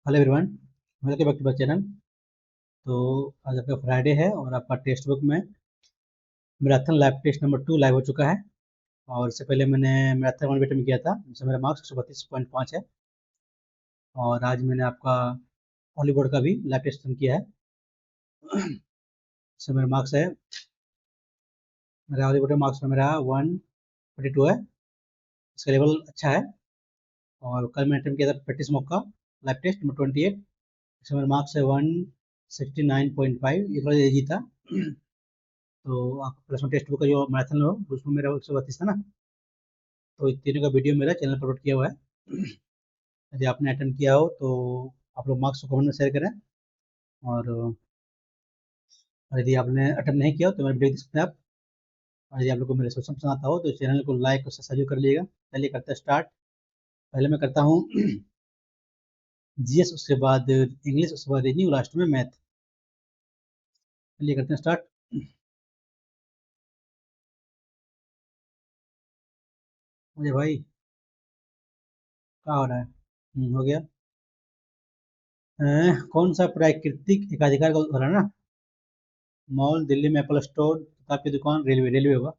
Hello everyone, welcome back to my channel. तो आज आपका फ्राइडे है और आपका टेक्स्ट बुक में marathon lab test number 2 live हो चुका है। और इससे पहले मैंने मैराथन 1 वेट में किया था, जिसमें मेरा मार्क्स 132.5 है। और आज मैंने आपका हॉलीवुड का भी लैब टेस्ट किया है। इसमें मेरा मार्क्स है, मेरा हॉलीवुड का मार्क्स में मेरा 142 है। इसका लेवल अच्छा है। और कल मैंने अटेम्प्ट किया था प्रैक्टिस मॉक का लैब टेस्ट नंबर 28। इसमें मेरा मार्क्स है 169.5, ये थोड़ा ईजी था। तो आप प्लस वन टेस्ट बुक का जो मैराथन हो उसमें मेरा 132 था ना। तो इन तीनों का वीडियो मेरा चैनल पर अपलोड किया हुआ है। यदि आपने अटेंड किया हो तो आप लोग मार्क्स को कमेंट में शेयर करें। और यदि आपने अटेंड नहीं किया हो तो मेरे वीडियो देख सकते हैं आप। और यदि आप लोग को मेरे सोशल पसंद आता हो तो चैनल को लाइक और सब्सक्राइब कर लीजिएगा। चलिए करते हैं स्टार्ट। पहले मैं करता हूँ जीएस, उसके बाद इंग्लिश, उसके बाद रीजनिंग, लास्ट में मैथ। चलिए करते हैं स्टार्ट। मुझे भाई क्या हो रहा है? हो गया। कौन सा प्राकृतिक एकाधिकार का उदाहरण है ना? मॉल, दिल्ली में एप्पल स्टोर, किताब की दुकान, रेलवे, रेलवे होगा।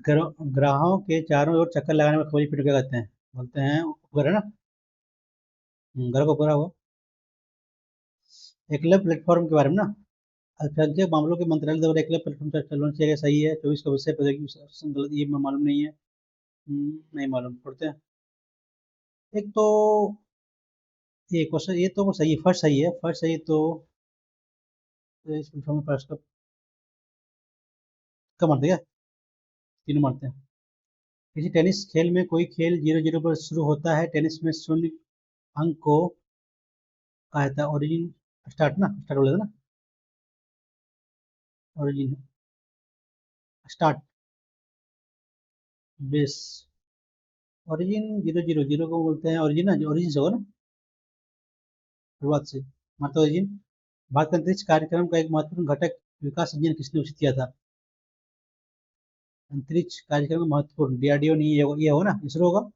ग्राहों के चारों ओर चक्कर लगाने में खोजी पीट क्या कहते हैं? बोलते हैं उपग्रह ना। ग्रह को उपग्रह हुआ। एकल प्लेटफॉर्म के बारे में ना, अल्पसंख्यक मामलों के मंत्रालय द्वारा एकल प्लेटफॉर्म का चलन किया गया, सही है। 24 का विषय प्रौद्योगिकी गलत, ये मैं मालूम नहीं है। नहीं मालूम, पढ़ते हैं। एक तो ये क्वेश्चन, ये तो सही है, फर्स्ट सही है, फर्स्ट सही है तो इस प्लेटफॉर्म में फर्स्ट कब मारते हैं क्या? तीनों मारते हैं। किसी टेनिस खेल में कोई खेल 0-0 पर शुरू होता है, टेनिस में शून्य अंक को कहा जाता है ओरिजिन। स्टार्ट ना, स्टार्ट बोले थे ना। Origin, start, base. ओरिजिन 0-0-0 को बोलते हैं ओरिजिन ना, ओरिजिन से होगा ना, शुरुआत से। मतलब ओरिजिन। भारत का अंतरिक्ष कार्यक्रम का एक महत्वपूर्ण घटक विकास इंजन किसने विकसित किया था? अंतरिक्ष कार्यक्रम में महत्वपूर्ण डीआरडीओ नहीं, ये होगा ना, इसरो होगा।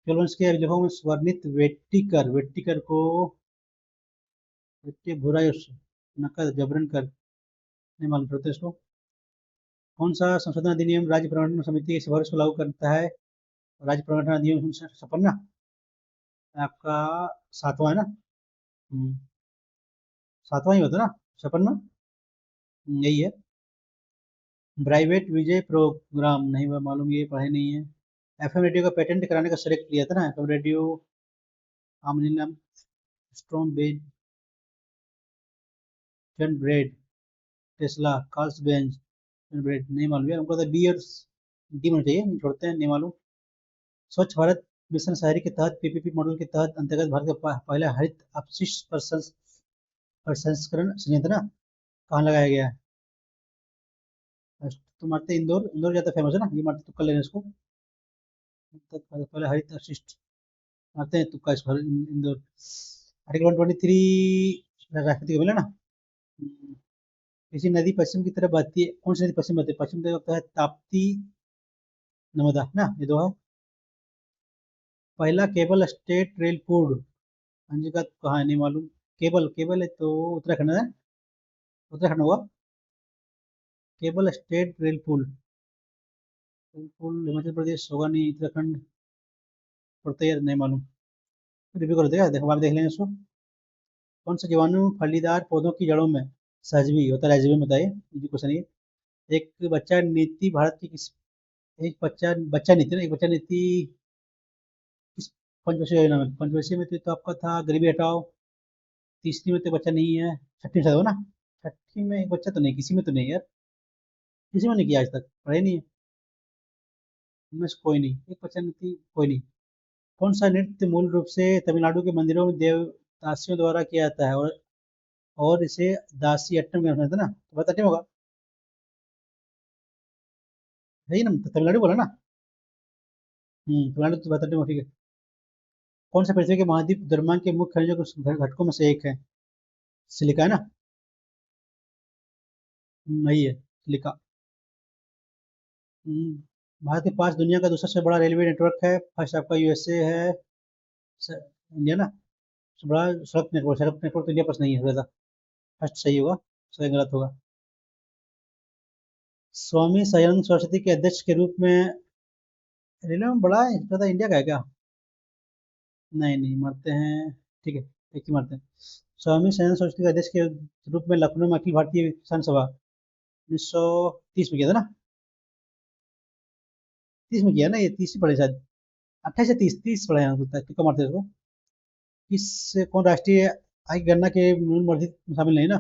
केवल वंश के अभिलेखों में स्वर्णित वेट्टिकर, वेट्टिकर को वेट्टी भूरायुष नकद जबरन कर, नहीं मालूम पड़ता इसको। कौन सा संशोधन अधिनियम राज्य पुनर्गठन समिति की सिफारिश को लागू करता है? राज्य पुनर्गठन अधिनियम 56 ना, आपका सातवां है ना। हम्म, सातवां ही होता है ना, 56 ना। यही है। प्राइवेट विजय प्रोग्राम नहीं हुआ मालूम, ये पढ़े नहीं है। एफएम रेडियो का पेटेंट कराने का सिलेक्ट किया था ना, एफएम रेडियो। आमनीना, स्ट्रॉम बेज, टन ब्रेड, टेस्ला, कार्ल्स बेंज, टन ब्रेड, नहीं मालूम यार हमको तो बी और डी में चाहिए, नहीं छोड़ते हैं, नहीं मालूम। स्वच्छ भारत मिशन शहरी के तहत पीपीपी मॉडल के तहत अंतर्गत भारत का पहला हरित अपशिष्ट प्रसंस्करण संयंत्र ना कहाँ लगाया गया है? तो मारते हैं इंदौर, इंदौर ज्यादा फेमस है ना, ये मारते तुक्का लेने इसको। पहले हरित अपशिष्ट मारते हैं तुक्का इसको, इंदौर। आर्टिकल 123 राष्ट्रपति को मिला ना। हम्म, किसी नदी पश्चिम की तरफ बहती है, कौन सी नदी पश्चिम बहती है? पश्चिम की तरफ होता है ताप्ती, नर्मदा ना, ये दो है। पहला केबल स्टेट रेल कोड हाँ जी का कहाँ है, नहीं मालूम। केबल, केबल है तो उत्तराखंड है। उत्तराखंड होगा। केबल स्टेट रेल पुल, रेल पुल हिमाचल प्रदेश होगा, नहीं उत्तराखंड। पड़ता है यार, नहीं मालूम। रिव्यू कर देगा, देखो आप देख लेंगे इसको। कौन सा जीवाणु फलीदार पौधों की जड़ों में सहजवी होता है? राइजोबियम बताइए, ये क्वेश्चन है। एक बच्चा नीति भारत की किस, एक बच्चा बच्चा नीति ना, एक बच्चा नीति किस पंचवर्षीय योजना में? पंचवर्षीय में तो आपका था गरीबी हटाओ। तीसरी में तो बच्चा नहीं है। छठी में शायद हो ना। छठी में एक बच्चा तो नहीं, किसी में तो नहीं यार, किसी में नहीं किया आज तक, पढ़े नहीं है। इनमें से कोई नहीं, एक बच्चा नीति कोई नहीं। कौन सा नृत्य मूल रूप से तमिलनाडु के मंदिरों में देवदासियों द्वारा किया जाता है और इसे दासी अट्टम के नाम से जानते हैं ना, तो बताते होगा। है ही ना, तो तमिलनाडु बोला ना। तमिलनाडु तो बताते हो, ठीक है। कौन सा पृथ्वी के महाद्वीप द्रव्यमान के मुख्य खनिजों के घटकों में से एक है? सिलिका है ना। वही है, सिलिका। हम्म, भारत के पास दुनिया का दूसरा सबसे बड़ा रेलवे नेटवर्क है। फर्स्ट आपका यूएसए है, इंडिया ना, बड़ा सड़क नेटवर्क तो इंडिया पास नहीं है ज़्यादा। फर्स्ट सही होगा, सेकंड गलत होगा। स्वामी सयानंद सरस्वती के अध्यक्ष के रूप में रेलवे में बड़ा है, ज़्यादा इंडिया का है क्या? नहीं नहीं, मारते हैं, ठीक है, एक ही मारते हैं। स्वामी सयानंद सरस्वती के अध्यक्ष के रूप में लखनऊ में अखिल भारतीय किसान सभा 1930 में किया था ना? 30 में किया ना, ये 30 ही पड़े शायद, 28 या 30, 30 पड़े हैं, होता है तुक्का मारते हैं इसको। किस कौन राष्ट्रीय आय की गणना के मूल शामिल नहीं ना?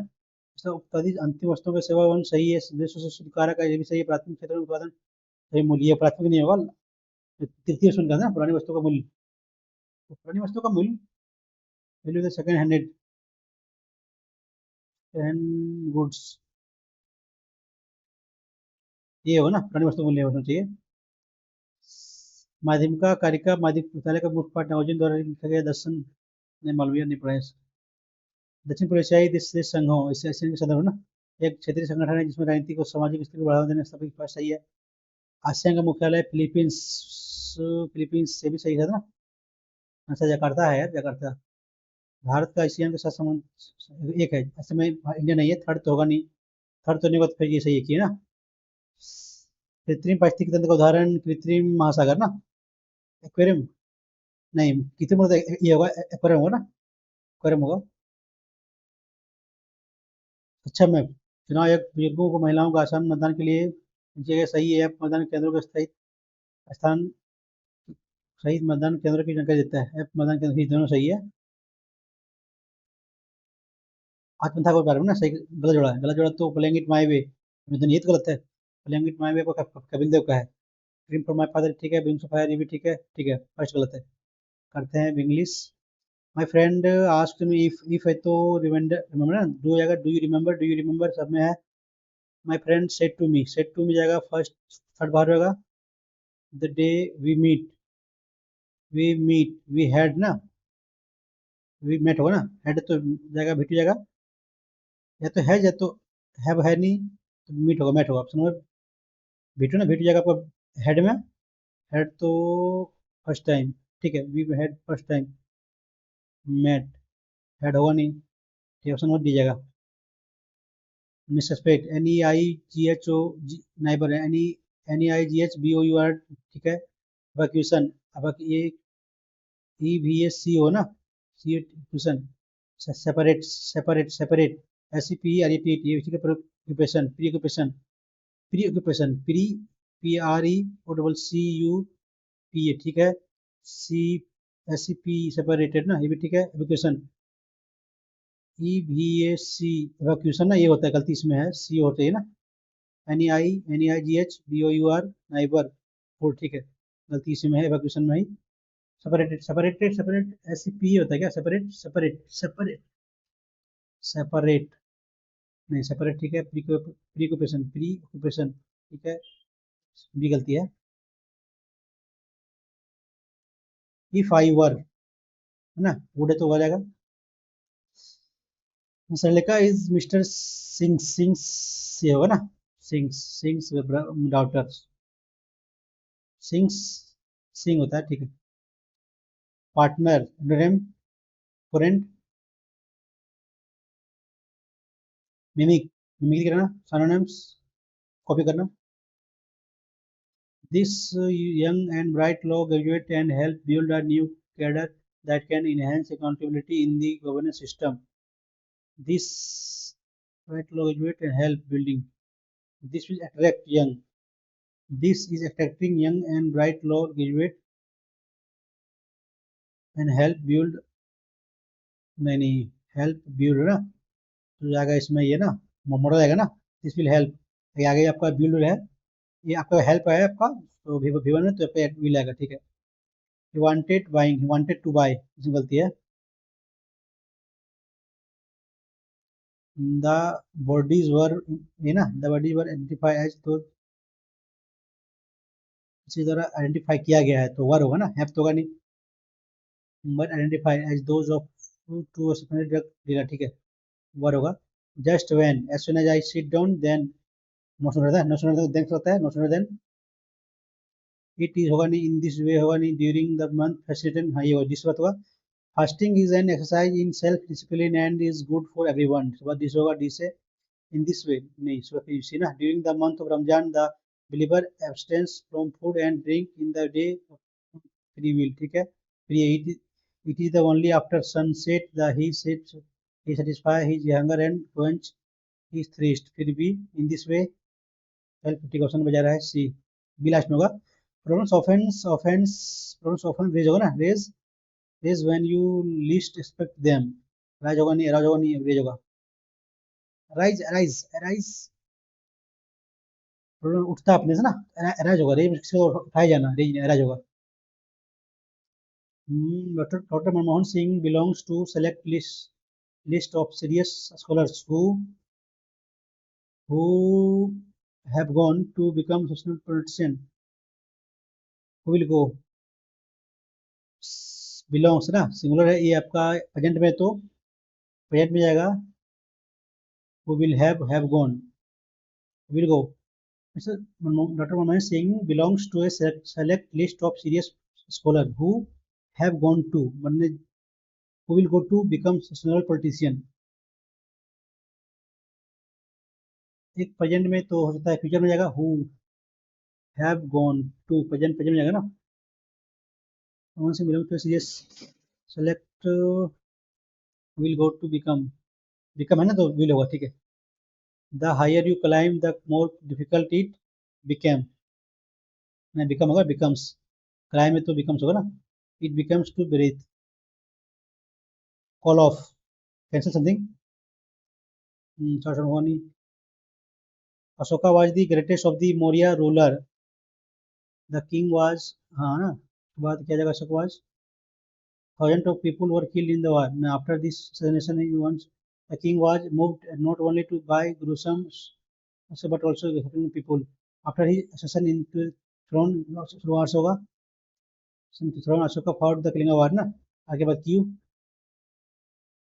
इसका उत्पादित अंतिम वस्तुओं का सेवा वन सही है, देशों से स्वीकार का ये भी सही है, प्राथमिक क्षेत्र में उत्पादन सही मूल्य, ये प्राथमिक नहीं होगा, तृतीय वस्तु का ना, पुरानी वस्तु का मूल्य, तो पुरानी वस्तु का मूल्य value the second handed hand goods, ये होगा ना, पुरानी वस्तु का मूल्य होना चाहिए। माध्यमिका कारिका माध्यमिक विद्यालय का मुख्य पाठ नागार्जुन द्वारा लिखा गया दर्शन ने मालवीय नहीं पढ़ा है। दक्षिण पूर्व एशियाई देश संघ हो, एशिया एशियन के सदर हो ना, एक क्षेत्रीय संगठन है जिसमें राजनीतिक और सामाजिक स्थिति को बढ़ावा देने सभी पास सही है। आसियान का मुख्यालय फिलीपींस, फिलीपींस से भी सही है ना? अच्छा, जकार्ता है यार, जकार्ता। भारत का एशियन के साथ संबंध एक है, ऐसे में इंडिया नहीं है, थर्ड तो होगा नहीं, थर्ड तो नहीं होगा तो फिर ये सही है ना। कृत्रिम पारिस्थितिकी तंत्र का उदाहरण कृत्रिम महासागर ना, एक्वेरियम, नहीं कृत्रिम मतलब ये होगा, एक्वेरियम होगा ना, एक्वेरियम होगा। अच्छा, मैं चुनाव आयोग बुजुर्गों को महिलाओं को आसान मतदान के लिए जगह सही है, मतदान केंद्रों के स्थायी स्थान सही मतदान केंद्रों की जानकारी देता है, ऐप मतदान केंद्र ही दोनों सही है। आत्मकथा को बारे में ना सही गलत जोड़ा है, गलत जोड़ा तो प्लेइंग इट माय वे, ये तो गलत है, प्लेइंग इट माय वे को कपिल देव का है। ड्रीम फॉर माय फादर ठीक है, विंग्स ऑफ फायर ये भी ठीक है, फर्स्ट गलत है। करते हैं English. My friend asked me if है तो रिमाइंडर रिमेंबर ना, डू जाएगा डू यू रिमेंबर सब में है। My friend said to me जाएगा फर्स्ट, थर्ड बार होगा। The day we meet, we had ना, वी मेट होगा ना, हैड तो जाएगा भिटू जाएगा, या तो है या तो हैव है नहीं, तो मीट होगा, मेट होगा ऑप्शन में, भिटू ना, भिटू जाएगा आपका हेड में, हेड तो फर्स्ट टाइम, ठीक है, we had first time met, had होगा नहीं, ठीक, ऑप्शन नंबर दी जाएगा। मिसस्पेक्ट N E I G H O G, neighbour है, N E I G H B O U R, ठीक है। वैक्यूशन, अब ये ई वी एस सी हो ना, situation, separate S C P R E T T, ठीक है। Preoccupation, pre P R E O double C U P A, ठीक है। C S C P separated ना, ये भी ठीक है। एजुकेशन, ई वी ए सी, एवोक्यूशन ना, ये होता है, गलती इसमें है, सी होते हैं ना, N E I G H B O U R, neighbour for, ठीक है, गलती इसी में है, एवोक्यूशन में ही। सेपरेट एस सी पी होता है क्या, सेपरेट नहीं, सेपरेट ठीक है। प्री ऑक्यूपेशन ठीक है, भी गलती है। इफ आई वर है ना, वुड है तो हो जाएगा। सरलिका इज मिस्टर सिंह ये होगा ना, सिंह डॉटर, सिंह सिंह होता है, ठीक है। पार्टनर, नेम, फ्रेंड, मिमिक करना, सिनोनिम्स कॉपी करना। This young and bright law graduate and help build a new cadre that can enhance accountability in the governance system. This bright law graduate and help building. This will attract young. This is attracting young and bright law graduate and help build, नहीं नहीं, help build ना, तो जाएगा इसमें ये ना, model आएगा ना, दिस विल हेल्प, आगे आपका बिल्ड है, ये आपका हेल्प है आपका, तो वी वन में तो आपका विल आएगा, ठीक है। He wanted buying, he wanted to buy, इसमें गलती है। द बॉडीज वर, ये ना, the bodies were identify as, तो इसी तरह आइडेंटिफाई किया गया है, तो वर होगा ना, हैव तो होगा नहीं। But identify as those of two drug dealer, ठीक है, वर होगा। Just when, as soon as I sit down then, no sooner था, नो सुनर देन होता है, no sooner then it is होगा नहीं, इन दिस वे होगा नहीं, ड्यूरिंग द मंथ फैसिलिटेट, हाँ ये होगा, दिस बात होगा। Fasting is an exercise in self discipline and is good for everyone, this होगा, दिस है in this way नहीं, so you see na, during the month of Ramadan the believer abstains from food and drink in the day of free will, ठीक है, free it is the only after sunset the he satisfy his hunger and quench his thirst, फिर भी in this way help, ठीक option बजा रहा है C, B last में होगा। Pronounce offence, pronounce offence raise होगा ना, raise when you least expect them, rise होगा नहीं, राज होगा नहीं, रेज होगा, राइज राइज राइज, उठता अपने से ना, राइज होगा, रेज किसी को उठाया जाना, रेज राइज होगा। Doctor Manmohan Singh belongs to select list of serious scholars who have gone to become professional politician, who will go, belongs ना सिंगुलर है, ये आपका प्रेजेंट में, तो प्रेजेंट में जाएगा, who will have gone, will go। Doctor Manmohan Singh belongs to a select list of serious scholars who have gone to, बनने, who will go to become professional politician, एक प्रेजेंट में तो हो सकता है, फ्यूचर में जाएगा who have gone to, present में जाएगा ना, कौन से belong to serious, select will go to become है ना, तो विल होगा, ठीक है। The higher you climb the more difficult it became, नहीं बिकम होगा, बिकम्स, क्लाइम में तो बिकम्स होगा ना, it becomes to breathe, call off, cancel something, होगा नहीं। Ashoka was the greatest of the Maurya ruler, the king was, हाँ ना, बाद क्या जाएगा, Ashok was, thousands of people were killed in the war. Now, after this assassination, the king was moved not only to buy gruesome, but also helping people. After his accession into throne, wars होगा, throne Ashoka fought the Kalinga war ना, आगे बात क्यों,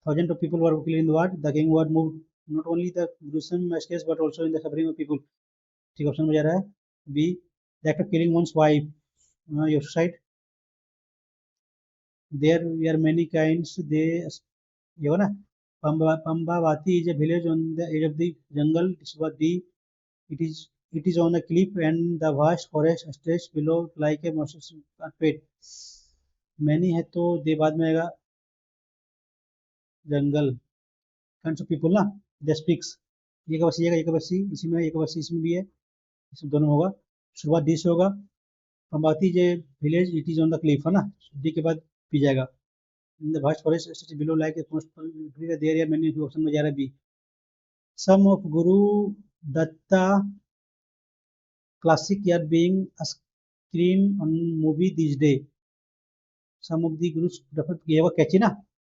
thousands of people were killed in the war. The king was moved not only the gruesome massacres but also in the suffering of people. ठीक option में जा रहा है B, the act of killing one's wife, your suicide, there were many kinds, they, ये हो ना, Pambavati is a village on the edge of the jungle. It is on a cliff and the vast forest stretches below like a monstrous carpet. Many है तो दे बाद में आएगा जंगल, kinds of people ना, they speaks, ये का बस ये का, ये का बस इसी में, ये का बस इसमें भी है, इसमें दोनों होगा, शुरुआत डी से होगा। पंबाती जे village, it is on the cliff है ना, डी के बाद पी जाएगा। In the vast forest stretches below like a most there are many, option में जा रहा है B. Some of Guru Datta classic are being screened on movie these days. Some of the Gurus prefer, ये होगा कैची ना,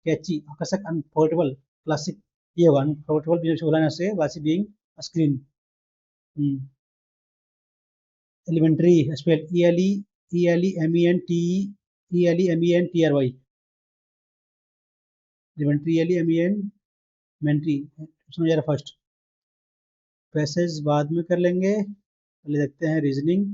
कैची, आकर्षक, unforgettable, classic, ये होगा अनफॉरगेटेबल, भी बोला से वासी being screen. Elementary spell ELEMENTRY, elementary elementary, समझ आ रहा फर्स्ट, पैसेज बाद में कर लेंगे, पहले देखते हैं रीजनिंग।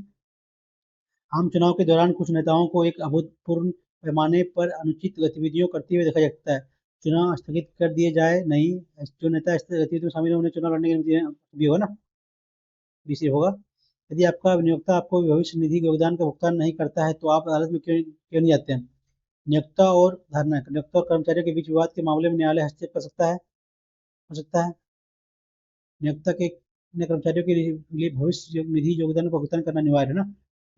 आम चुनाव के दौरान कुछ नेताओं को एक अभूतपूर्व पैमाने पर अनुचित गतिविधियों करते हुए देखा जाता है, चुनाव स्थगित कर दिए जाए नहीं, जो नेता इस गतिविधि में शामिल है उन्हें चुनाव लड़ने की अनुमति भी होगा ना, बीसी होगा। यदि आपका नियोक्ता आपको भविष्य निधि योगदान का भुगतान नहीं करता है तो आप अदालत में क्यों नहीं जाते हैं। नियोक्ता और धारणा, नियोक्ता और कर्मचारियों के बीच विवाद के मामले में न्यायालय हस्तक्षेप कर सकता है। नियोक्ता के अपने कर्मचारियों के लिए भविष्य निधि योगदान का भुगतान करना अनिवार्य है ना।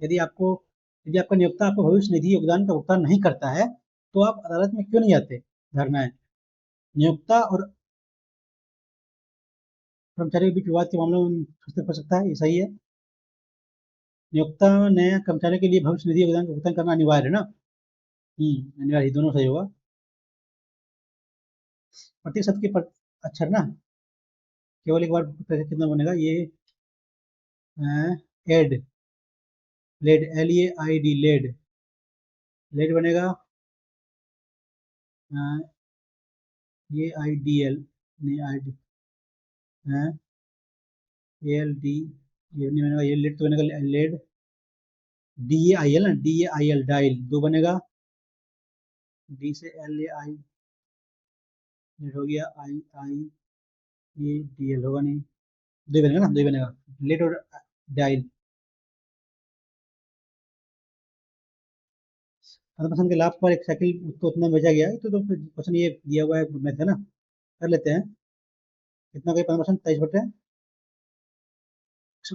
यदि आपका नियोक्ता आपको भविष्य निधि योगदान का भुगतान नहीं करता है तो आप अदालत में क्यों नहीं जाते, धरना है। नियोक्ता और कर्मचारियों के बीच विवाद के मामले में हस्तक्षेप कर सकता है, ये सही है। नियोक्ता ने कर्मचारियों के लिए भविष्य निधि योगदान का भुगतान करना अनिवार्य है ना, अनिवार्य, दोनों सही होगा। प्रत्येक शब्द के अक्षर ना केवल एक बार कितना बनेगा, ये एड, लेड, LEID, लेड, लेड बनेगा, ये IDL नहीं, ID ALD, ये नहीं बनेगा, ये लेड तो बनेगा लेड, DAIL ना, DAIL डायल, दो बनेगा, डी से LAI लेट हो गया, आई आई ये DL होगा नहीं, दो ही बनेगा ना, दो ही बनेगा, लेट और डायल। 15% के लाभ पर एक साइकिल तो उतना भेजा गया है, तो क्वेश्चन ये दिया हुआ है मैथ है ना, कर लेते हैं। कितना गया 15%, 23 बटे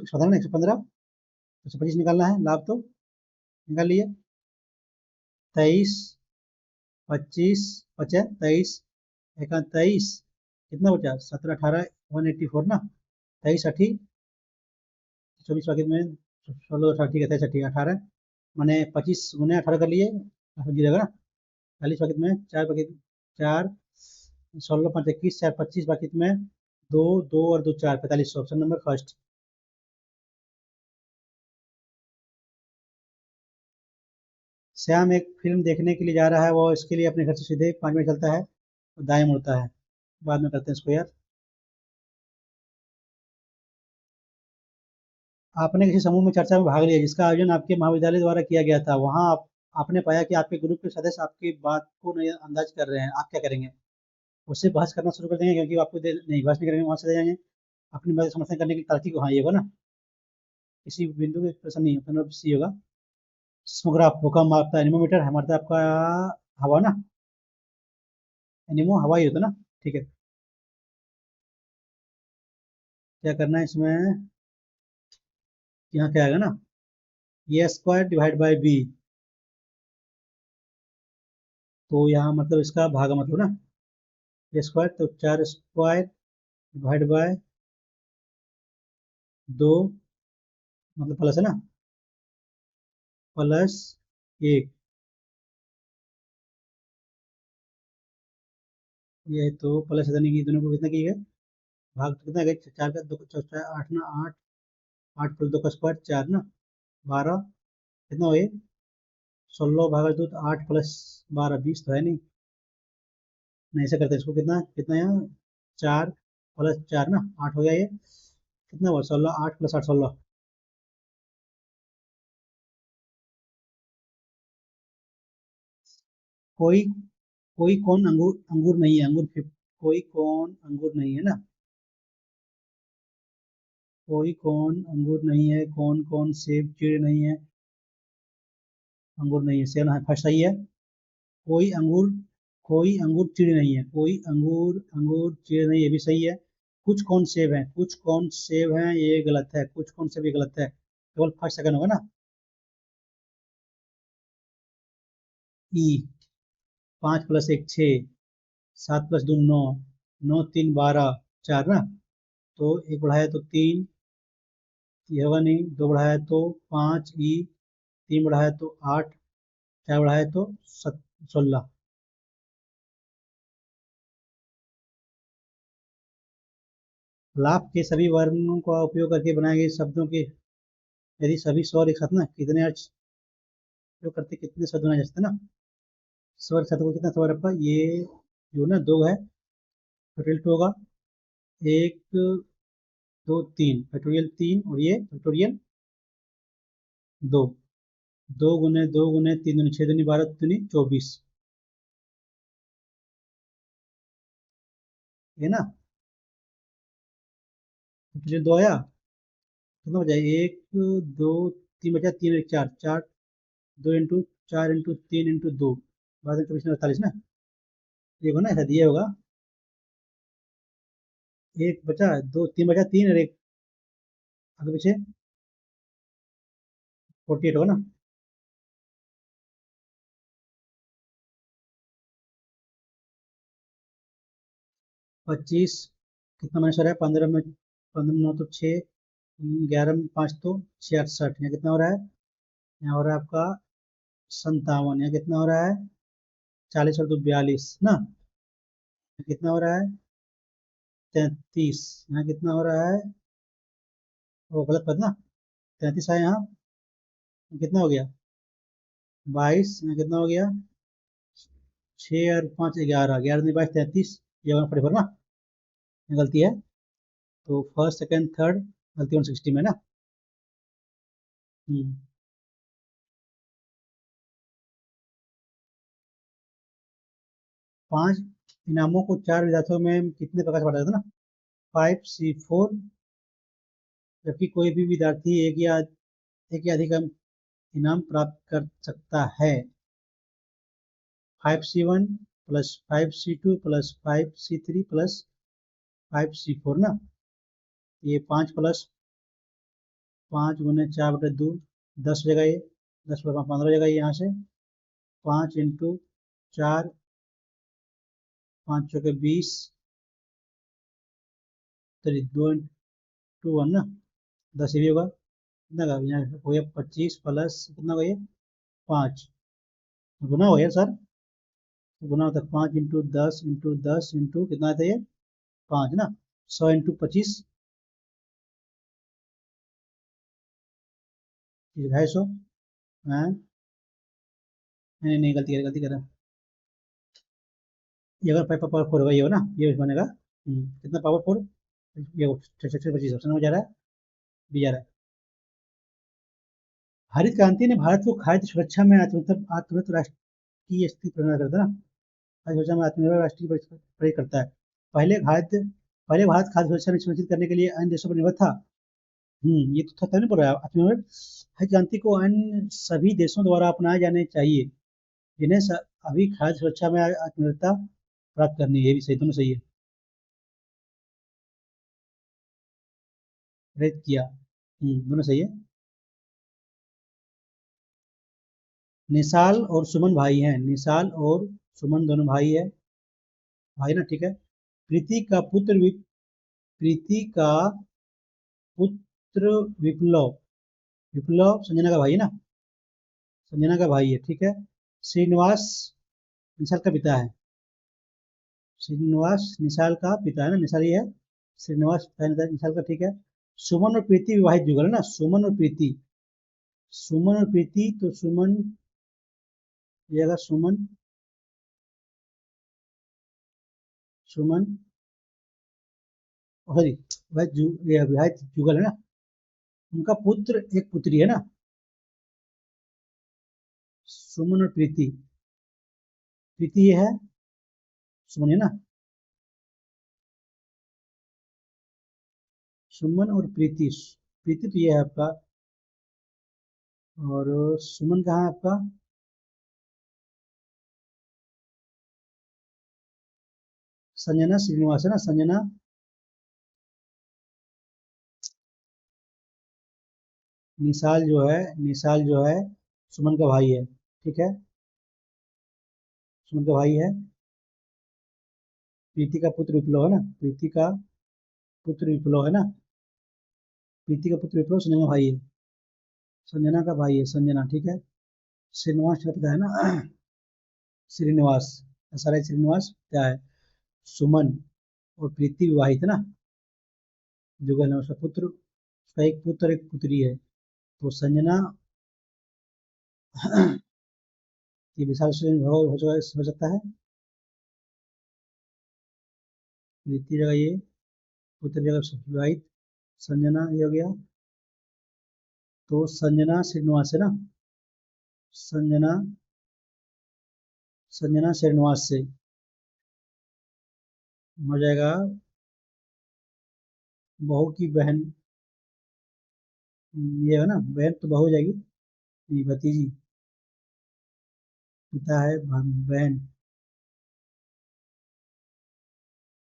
पता ना, 115, तो 125 निकालना है लाभ, तो निकाल लिए। 23, 25, बचे 23, एक 23, कितना बचा 17, 18, 184 ना, 23 अठी 24 पैकेट में 16, 18 ठीक है, 23 अठी 18, मैंने 25 × 18 कर लिए, जीरो ना, 40 पैकेट में 4 पैकेट, 4, 16, 5, 21, 4, 25 पैकेट में, दो, दो और दो 4, 45, ऑप्शन नंबर फर्स्ट। श्याम एक फिल्म देखने के लिए जा रहा है, वो इसके लिए अपने घर से सीधे 5 मिनट चलता है और दाएं मुड़ता है। बाद में करते हैं इसको यार। आपने किसी समूह में चर्चा में भाग लिया जिसका आयोजन आपके महाविद्यालय द्वारा किया गया था, वहां आपने पाया कि आपके ग्रुप के सदस्य आपकी बात को नजरअंदाज कर रहे हैं, आप क्या करेंगे? उससे बहस करना शुरू कर देंगे, क्योंकि वो आपको नहीं बहस नहीं करेंगे, वहां से जाएंगे अपनी बात समर्थन करने की तार्किक, हाँ ये होगा ना, किसी बिंदु के प्रश्न नहीं होगा, सी होगा। सिस्मोग्राफ भूकंप मापता है, एनीमोमीटर है, मारता है आपका हवा ना, एनीमो हवा ही होता है ना, ठीक है। क्या करना है इसमें, यहाँ क्या आएगा ना, ए स्क्वायर डिवाइड बाई बी, तो यहाँ मतलब इसका भागा मतलब ना, ए स्क्वायर तो 4 स्क्वायर डिवाइड बाय 2, मतलब प्लस है ना, प्लस 1, ये तो प्लस यानी कि दोनों को कितना की है, भाग तो कितना गया, 4 का 2 4 8 ना, 8, 8 प्लस 2 का स्क्वायर 4 ना, 12, कितना हो ये, 16 भागा 2 तो 8 प्लस 12 20 तो है नहीं, नहीं ऐसा करते हैं इसको, कितना कितना यहाँ, 4 प्लस 4 ना, 8 हो गया ये, कितना हुआ 16, 8 प्लस 8 16। कोई कोई कौन अंगूर अंगूर नहीं है, कोई कौन अंगूर नहीं है ना, कोई कौन अंगूर नहीं है, कौन कौन सेब चिड़ नहीं है, अंगूर नहीं है, सेब है फर्स्ट सही है। कोई अंगूर कोई अंगूर चिड़ नहीं है, कोई अंगूर अंगूर चिड़ नहीं, ये भी सही है। कुछ कौन सेब है, कुछ कौन सेब है, ये गलत है, कुछ कौन सेब ये गलत है, केवल फर्स्ट सेकंड होगा ना। ई, 5 + 1 6, 7 + 2 9, 9 3 12, 4 ना, तो एक बढ़ाया तो 3, ये होगा नहीं, दो बढ़ाया तो 5 ई, 3 बढ़ाया तो 8, 4 बढ़ाया तो 16। लाभ के सभी वर्णों का उपयोग करके बनाए गए शब्दों के यदि सभी स्वर एक साथ ना, कितने अर्थ उपयोग करते, कितने शब्द बनाए जाते हैं ना, स्वर शब्द को, कितना स्वर आपका ये जो ना, दो है, फैक्टोरियल 2 होगा, 1 2 3, फैक्टोरियल 3, और ये फैक्टोरियल 2, 2 × 2 × 3 दूनी 6 दूनी 12 दूनी 24, ये ना, फैक्टोरियल 2 आया, कितना बचा, 1 2 3 बचा, 3 1 4, 4 2 इंटू 4 इंटू 3 इंटू 2, 12 24 48 ना, ये होगा ना, ऐसा दिया होगा, एक बचा, दो, तीन बचा, तीन और एक आगे पीछे 48 होगा ना, 25, कितना माइनस हो रहा है, 15 में, 15 9 तो 6, 11 में 5 तो 66, यहाँ कितना हो रहा है, यहाँ हो रहा है आपका 57, यहाँ कितना हो रहा है, 40 और 2 42 ना, यहाँ कितना हो रहा है 33, यहाँ कितना हो रहा है, वो गलत पद ना, 33 है यहाँ, कितना हो गया 22, यहाँ कितना हो गया 6 और 5 11, 11 नहीं 22 33, ये 144 ना, ये गलती है, तो फर्स्ट सेकंड थर्ड गलती 160 में ना। हम्म 5 इनामों को 4 विद्यार्थियों में कितने प्रकार से बांटा जाता है ना, 5C4, जबकि कोई भी विद्यार्थी एक या अधिक इनाम प्राप्त कर सकता है। 5C1 plus 5C2 plus 5C3 plus 5C4 ना, ये 5 प्लस 5 गुने 4/2, 10 हो जाएगा ये, 10 + 5 15 हो जाएगा ये यहाँ से, 5 × 4, 5 चौके 20, 2 × 1 ना, 10 ये भी होगा, कितना का यहाँ हो गया 25 प्लस कितना होगा ये 5, गुना हो गया सर, गुना होता है 5 × 10 × 10 × कितना आता है ये 5 ना, 100 × 25, 250, हाँ नहीं नहीं गलती कर रहा, ये अगर पावर 4 होगा ये हो ना, ये बनेगा कितना पावर 4, ये 26 ऑप्शन हो जा रहा है, भी जा रहा है। हरित क्रांति ने भारत को खाद्य सुरक्षा में आत्मनिर्भर राष्ट्रीय स्थिति प्रदान करता है ना, खाद्य सुरक्षा में आत्मनिर्भर राष्ट्रीय प्रयोग करता है। पहले भारत खाद्य सुरक्षा सुनिश्चित करने के लिए अन्य देशों पर निर्भर था। ये तो था नहीं पड़ रहा है, आत्मनिर्भर हरित क्रांति को अन्य सभी देशों द्वारा अपनाए जाने चाहिए, जिन्हें अभी खाद्य सुरक्षा में आत्मनिर्भरता प्राप्त करनी है, ये भी सही, दोनों सही है, प्रेरित किया, दोनों सही है। निशाल और सुमन भाई हैं, निशाल और सुमन दोनों भाई है, भाई ना, ठीक है। प्रीति का पुत्र विप्लव, विप्लव संजना का भाई है ना, संजना का भाई है, ठीक है। श्रीनिवास निशाल का पिता है, श्रीनिवास निशाल का पिता है ना, निशाल ही है, श्रीनिवास निशाल का, ठीक है। सुमन और प्रीति विवाहित जुगल है ना, सुमन और प्रीति, सुमन और प्रीति, तो सुमन, ये अगर सुमन, सुमन सॉरी विवाहित जुगल है ना, उनका पुत्र एक पुत्री है ना, सुमन और प्रीति, प्रीति ये है, सुमन है ना, सुमन और प्रीति, प्रीति तो ये है आपका, और सुमन कहाँ है आपका, संजना श्रीनिवास है ना, संजना, निशाल जो है सुमन का भाई है, ठीक है, सुमन का भाई है। प्रीति का पुत्र विप्लव है ना, प्रीति का पुत्र विप्लव है ना, प्रीति का पुत्र विप्लव संजना भाई है, संजना का भाई है, संजना, ठीक है। श्रीनिवास का पिता है ना, श्रीनिवास, सारा श्रीनिवास क्या है, सुमन और प्रीति विवाहित है ना, जुगल है उसका पुत्र, उसका एक पुत्र एक पुत्री है, तो संजना ये विशाल से हो सकता है, प्रीति जगह ये, पुत्र जगह विवाहित, संजना ये हो गया, तो संजना श्रीनिवास है ना, संजना, संजना श्रीनिवास से हो जाएगा बहू की बहन, ये है ना, बहन तो बहू हो जाएगी, ये भतीजी, पिता है बहन,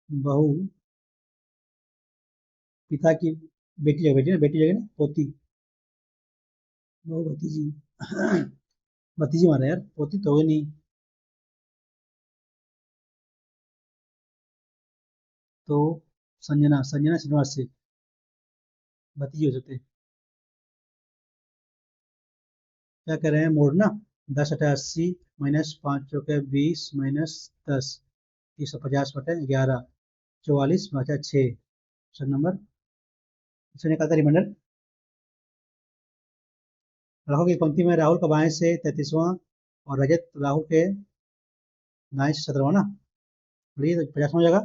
बहू, पिता की बेटी जगह ना पोती, बहू भतीजी, भतीजी माना यार, पोती तो होगी नहीं, तो संजना, संजना श्रीनिवास से भतीजी हो सकते हैं। क्या कर रहे हैं, मोड़ ना, 10 × 80 माइनस 5 चौके 20 माइनस 10, 350/11, 44/6, ऑप्शन नंबर, इसमें निकलता रिमाइंडर। राहुल की पंक्ति में राहुल का बाएं से 33वां और रजत राहुल के दाएं से 17वां ना, ये तो 50वां हो जाएगा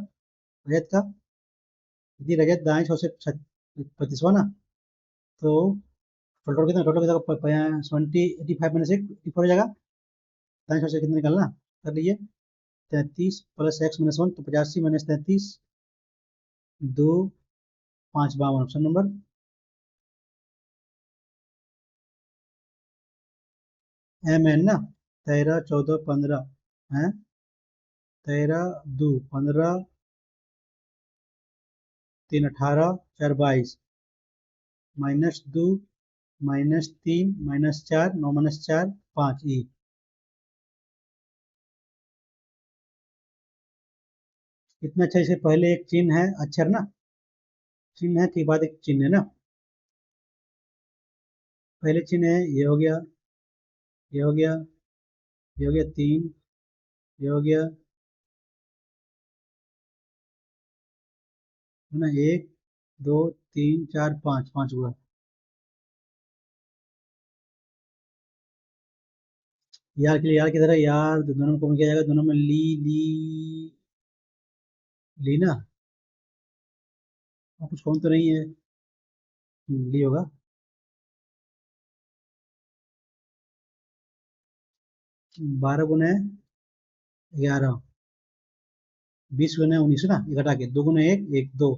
रजत का, यदि रजत दाएं से 35वां ना, तो टोटल कितना 70 85 -1 84 हो जाएगा, दाएं से कितना निकालना कर लीजिए, 33 प्लस एक्स माइनस 1 तो 85 minus 33 2 5 52 option number. M N ना 13 14 15 है 13 2 15 3 18 4 22 -2 -3 -4 9 -4 5 ई। इतना अच्छा, इसके पहले एक चिन्ह है अक्षर ना, चिन्ह है के बाद एक चिन्ह है ना। पहले चिन्ह है ये हो गया, ये हो गया, ये हो गया 3, ये हो गया है ना 1 2 3 4 5 5 हुआ। यार के लिए यार की तरह यार दोनों में कौन किया जाएगा, दोनों में ली ली ली ना, और कुछ कौन तो नहीं है। ली होगा। 12 गुना है 11, 20 गुना है 19 ना, ये घटा के 2 गुना 1 1 2।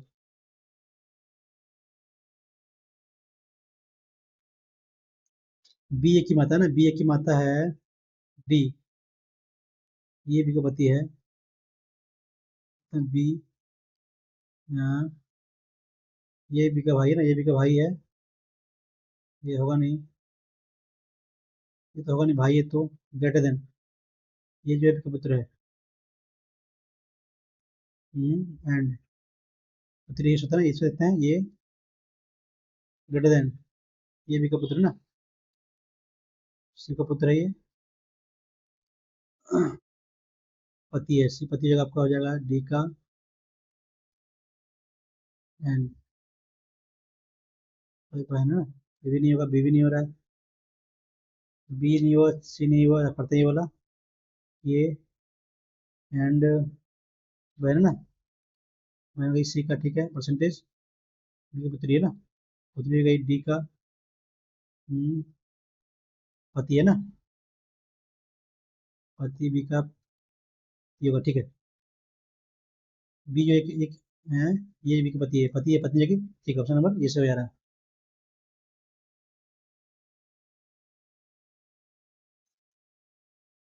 बी एक की मात्रा है ना, बी एक की मात्रा है डी, ये बी का पति है बी, ये बी का भाई है ना, ये बी का भाई है, ये होगा नहीं, ये तो होगा नहीं भाई, ये तो ग्रेटर देन, ये जो है बी का पुत्र है। एंड पुत्र ये होता है ना, इसको देते हैं ये ग्रेटर देन, ये बी का पुत्र है ना, सी का पुत्र है ये पति है, सी पति जगह आपका हो जाएगा डी का एंड है ना, ये भी नहीं होगा, बी भी नहीं हो रहा है, बी नहीं हुआ, सी नहीं हुआ, पड़ता ये वाला ये एंड है ना, मैंने गई सी का, ठीक है परसेंटेज, डी की पुत्री है ना, पुत्री गई डी का पति है ना, पति बी का ये होगा, ठीक है। बी जो एक एक है, ये बी का पति है, पति है पत्नी जगह, ठीक है ऑप्शन नंबर ये से हो जा रहा है।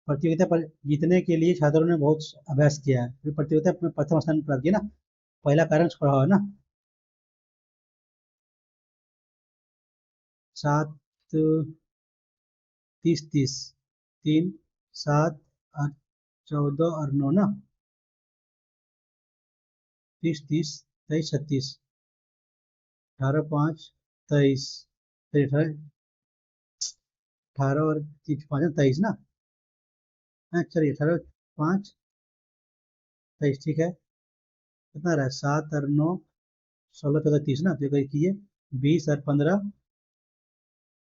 प्रतियोगिता पर जीतने के लिए छात्रों ने बहुत अभ्यास किया है, फिर प्रतियोगिता में प्रथम स्थान प्राप्त किया ना, पहला कारण पढ़ा हुआ है ना। 7 30 30 3 7 8 14 और 9 ना, 30 30 23 36 18 5 23 18 और 5 23 ना, हाँ चलिए 18 5 23 ठीक है। कितना रहा है 7 और 9 16 14 30 ना, तो ये कीजिए 20 और 15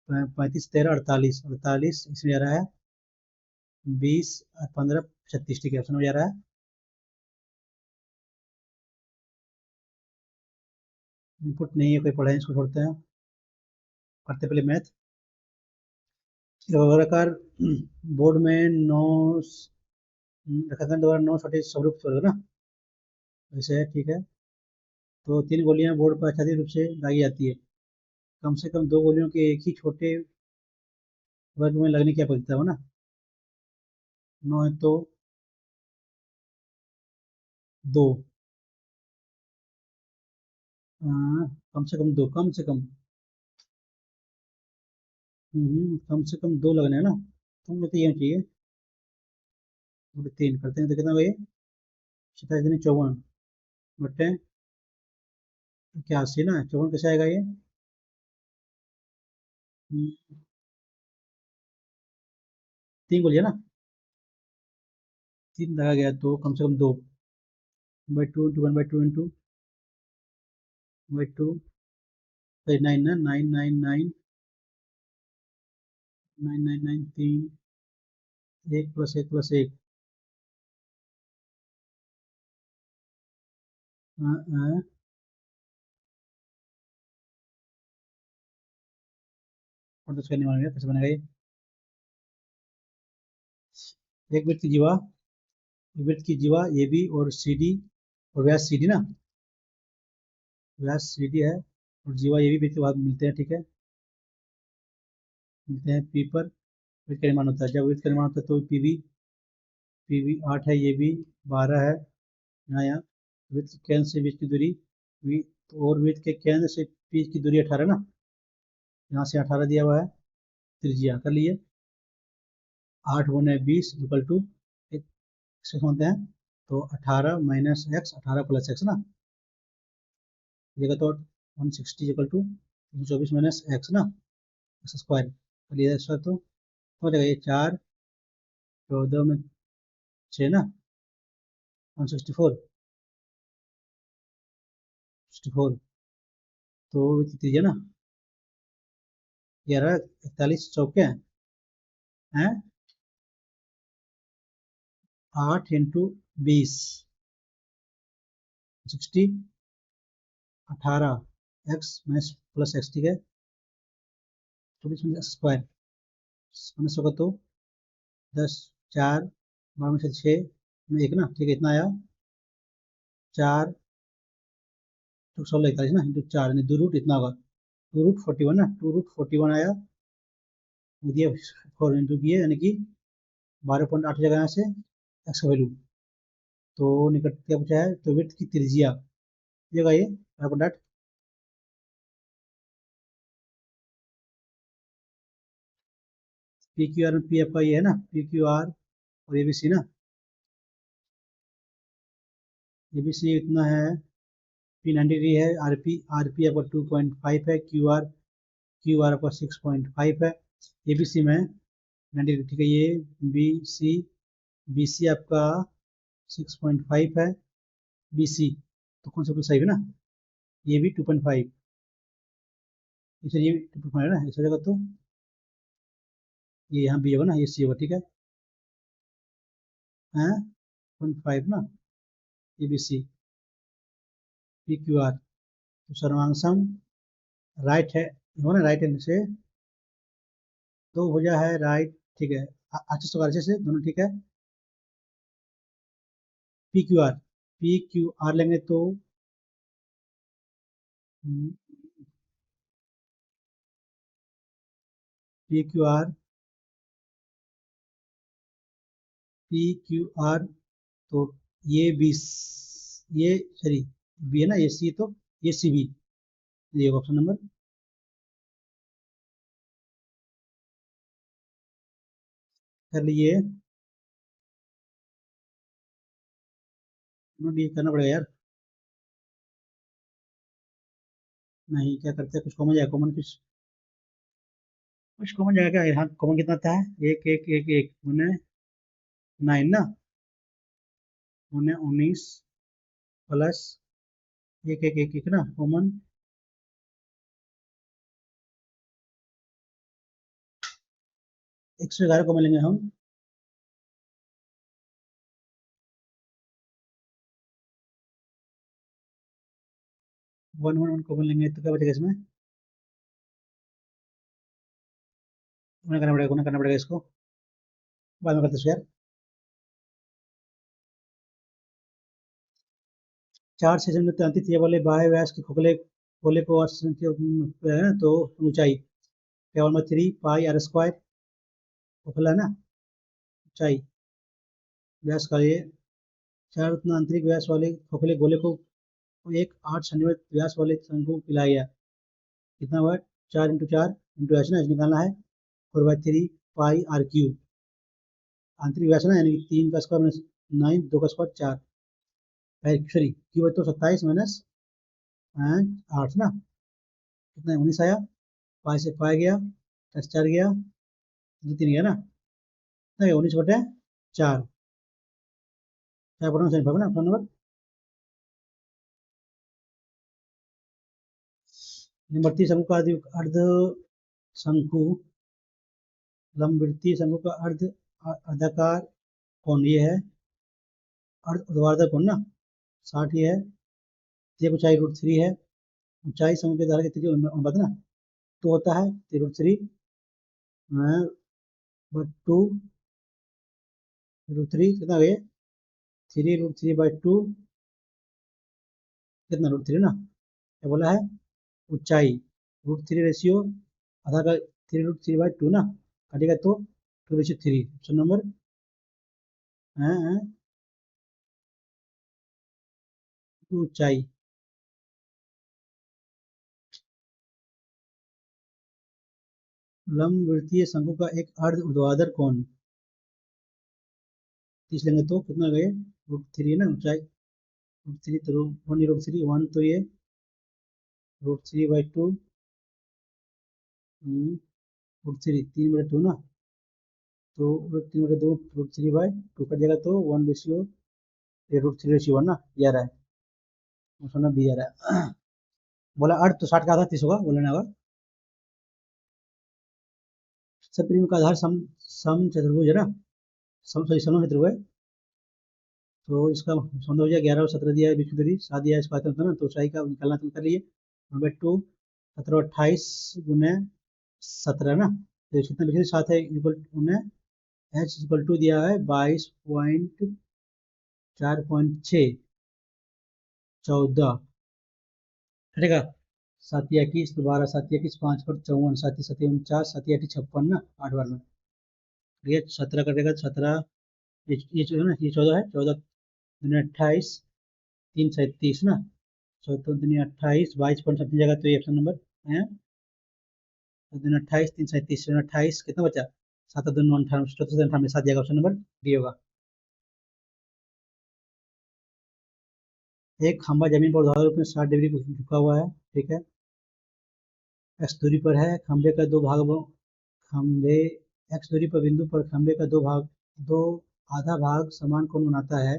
35 13 48 48 इसमें आ रहा है 20 और 15 36 ठीक है ऑप्शन में आ रहा है। इनपुट नहीं है कोई, पढ़ा है इसको छोड़ते हैं, करते पहले मैथ। वर्गाकार बोर्ड में 9 रेखाखंड द्वारा 9 छोटे स्वरूप ना, वैसे है ठीक है। तो 3 गोलियां बोर्ड पर आच्छादित रूप से दागी जाती है, कम से कम 2 गोलियों के एक ही छोटे वर्ग में लगने की आवश्यकता हो ना, 9 है तो 2, कम से कम 2 कम से कम, कम से कम 2 लगने हैं ना, तो मुझे तो ये चाहिए, 3 करते हैं तो कितना भाई, 27 54 बटे 81 ना, 54 कैसे आएगा ये, 3 गोलियां ना, 3 लगा गया तो कम से कम 2 by 2 into 1 by 2 into by 2 9 ना, 9 9 9 9 9 9 3 1 प्लस 1 प्लस 1 और तो करने वाला कैसे बनेगा ये, एक व्यक्ति जीवा वृत्त की जीवा ए बी और सी डी और व्यास सी डी ना, व्यास सी डी है और जीवा ए बी वृत्त के बाद मिलते हैं, ठीक है, मिलते हैं पी पर। वृत्त का निर्माण होता है, जब वृत्त का निर्माण होता है तो पी वी 8 है, ये भी 12 है, यहाँ वृत्त के केंद्र से बीच की दूरी वी, और वृत्त के केंद्र से बीच की दूरी 18 ना, यहाँ से 18 दिया हुआ है, त्रिज्या कर लिए, 8 गुने 20 इक्वल टू एक्स होते हैं, तो 18 माइनस एक्स, 18 प्लस एक्स ना, जगह तो 160 इक्वल टू 24 माइनस एक्स ना, एक्स स्क्वायर कर लिया एक्स्ट्रा, तो हो जाएगा ये 4 14 में 6 ना, 164 64, तो त्रिज्या ना 11 41 चौके हैं, 8 into 20 60, 18 x minus plus x, ठीक है, 24 में एक्स स्क्वायर माइनस होगा तो 10 4 12 में से 6 में 1 ना, ठीक है, इतना आया, 4 तो 16 41 ना इंटू 4 यानी 2 रूट इतना होगा, 2 रूट 41 ना, 2 रूट 41 आया, दिया 4 इंटू किए यानी कि 12.8 जगह यहाँ से एक्स का वैल्यू, तो निकट क्या पूछा है, तो विड्थ की त्रिज्या जगह ये 12.8, P Q R P F का ये है ना, पी क्यू आर और ए बी सी ना, ए बी सी इतना है, पी 90 डिग्री है, आर पी आपका 2.5 है, क्यू आर आपका 6.5 है, ए बी सी में 90 डिग्री, ठीक है, ये बी सी आपका 6.5 है, बी सी तो कौन सा कुछ सही है ना, ये भी 2.5, इसे ये 2.5 है ना, इस जगह तो ये यहाँ बी होगा ना, ये सी होगा, ठीक है, 0.5 ना, A B C P Q R, तो सर्वांशम राइट है, हो ना, राइट हैंड से तो हो जाए है राइट, ठीक है, अच्छे से अच्छे से दोनों, ठीक है, पी क्यू आर लेंगे तो पी क्यू आर, तो ये बी, ये सॉरी बी है ना, ये सी, तो ये सी बी, ये ऑप्शन नंबर कर लिए, नोट ये करना पड़ेगा यार, नहीं क्या करते हैं, कुछ कॉमन जाएगा, कॉमन कुछ कॉमन जाएगा, यहाँ कॉमन कितना आता है, एक एक एक एक उन्हें 9 ना, उन्हें 19 प्लस एक एक एक एक ना, कॉमन 111 कॉमन लेंगे हम, 1 1 1 कॉमन लेंगे तो क्या बचेगा इसमें, गुना करना पड़ेगा इसको, बाद में करते हैं, 4 सेशन में तैंतीस ये वाले बाह्य व्यास के खोखले गोले को है ना, तो ऊंचाई क्या 3 पाई आर स्क्वायर, खोखला है ना, ऊंचाई व्यास का ये 4 उतना आंतरिक व्यास वाले खोखले गोले को एक 8 सेंटीमीटर व्यास वाले शंकु को पिलाया गया, कितना हुआ, 4 इंटू 4 इंटू एच ना, एच निकालना है, 4/3 पाई आर क्यू, आंतरिक व्यास ना यानी कि 3 का स्क्वायर माइनस 9, 2 का स्क्वायर 4, सॉरी क्यू है तो 27 माइनस 8 ना, कितना 19 आया, पाई से पाई गया, 4 गया, 3 गया ना, कितना 19/4, 4 ना, फोन नंबर नंबर 30, शंकु का अर्ध शंकु लंबवृत्तीय शंकु का अर्धाकार कोण ये है, अर्ध ऊर्ध्वाधर कोण ना 60 ये है, ये ऊंचाई √3 है, ऊंचाई शंकु के धारा की त्रिज्या अनुपात ना, तो होता है √3 बट 2 √3 कितना हो गया 3√3/2 कितना √3 ना, क्या बोला है, ऊंचाई √3 रेशियो आधा का 3√3/2 ना, कटेगा तो 2/3। ऑप्शन नंबर ऊंचाई। लंबवृत्तीय शंकु का एक अर्ध ऊर्ध्वाधर कोण 30 लेंगे तो कितना गए, √3 ना ऊंचाई, √3 तो 1 √3 1 तो ये √3/2 √3 3/2 ना, तो √3/2 √3/2 का जगह तो 1/, ये √3/1 ना, ये आ रहा है, ऑप्शन बी आ रहा है। बोला अर्ध तो 60 का आधा 30 होगा, बोलना होगा। सप्तऋण का आधार सम सम चतुर्भुज है ना, सम चतुर्भुज है, तो इसका सम हो जाए 11 और 17 दिया है, बीच में दूरी 7 दिया है, इसका आयतन ना, तो ऊंचाई का निकालना तो कर लिए, 1/2 17 28 गुने 17 ना, तो कितना लिखे 7 है इक्वल गुने h इक्वल टू दिया है 22.4.6 14, ठीक है। 7 या 21 तो 12 7 या 21 5 पर 54 7 7 49 7 या 56 ना, 8 बार में ये 17 कटेगा, 17 ये जो है ना, ये 14 है, 14 दूनी 28 3 37 ना, 14 दूनी 28 22 अपनी जगह, तो ये ऑप्शन नंबर है, 28 3 37 28 कितना बचा, 7 2 98 14 98 7 जगह, ऑप्शन नंबर डी होगा। एक खंभा जमीन पर ऊर्ध्वाधर रूप में 60 डिग्री को झुका हुआ है, ठीक है, x दूरी पर है, खंभे का दो भाग, खंभे x दूरी पर बिंदु पर खंभे का दो आधा भाग समान कोण बनाता है,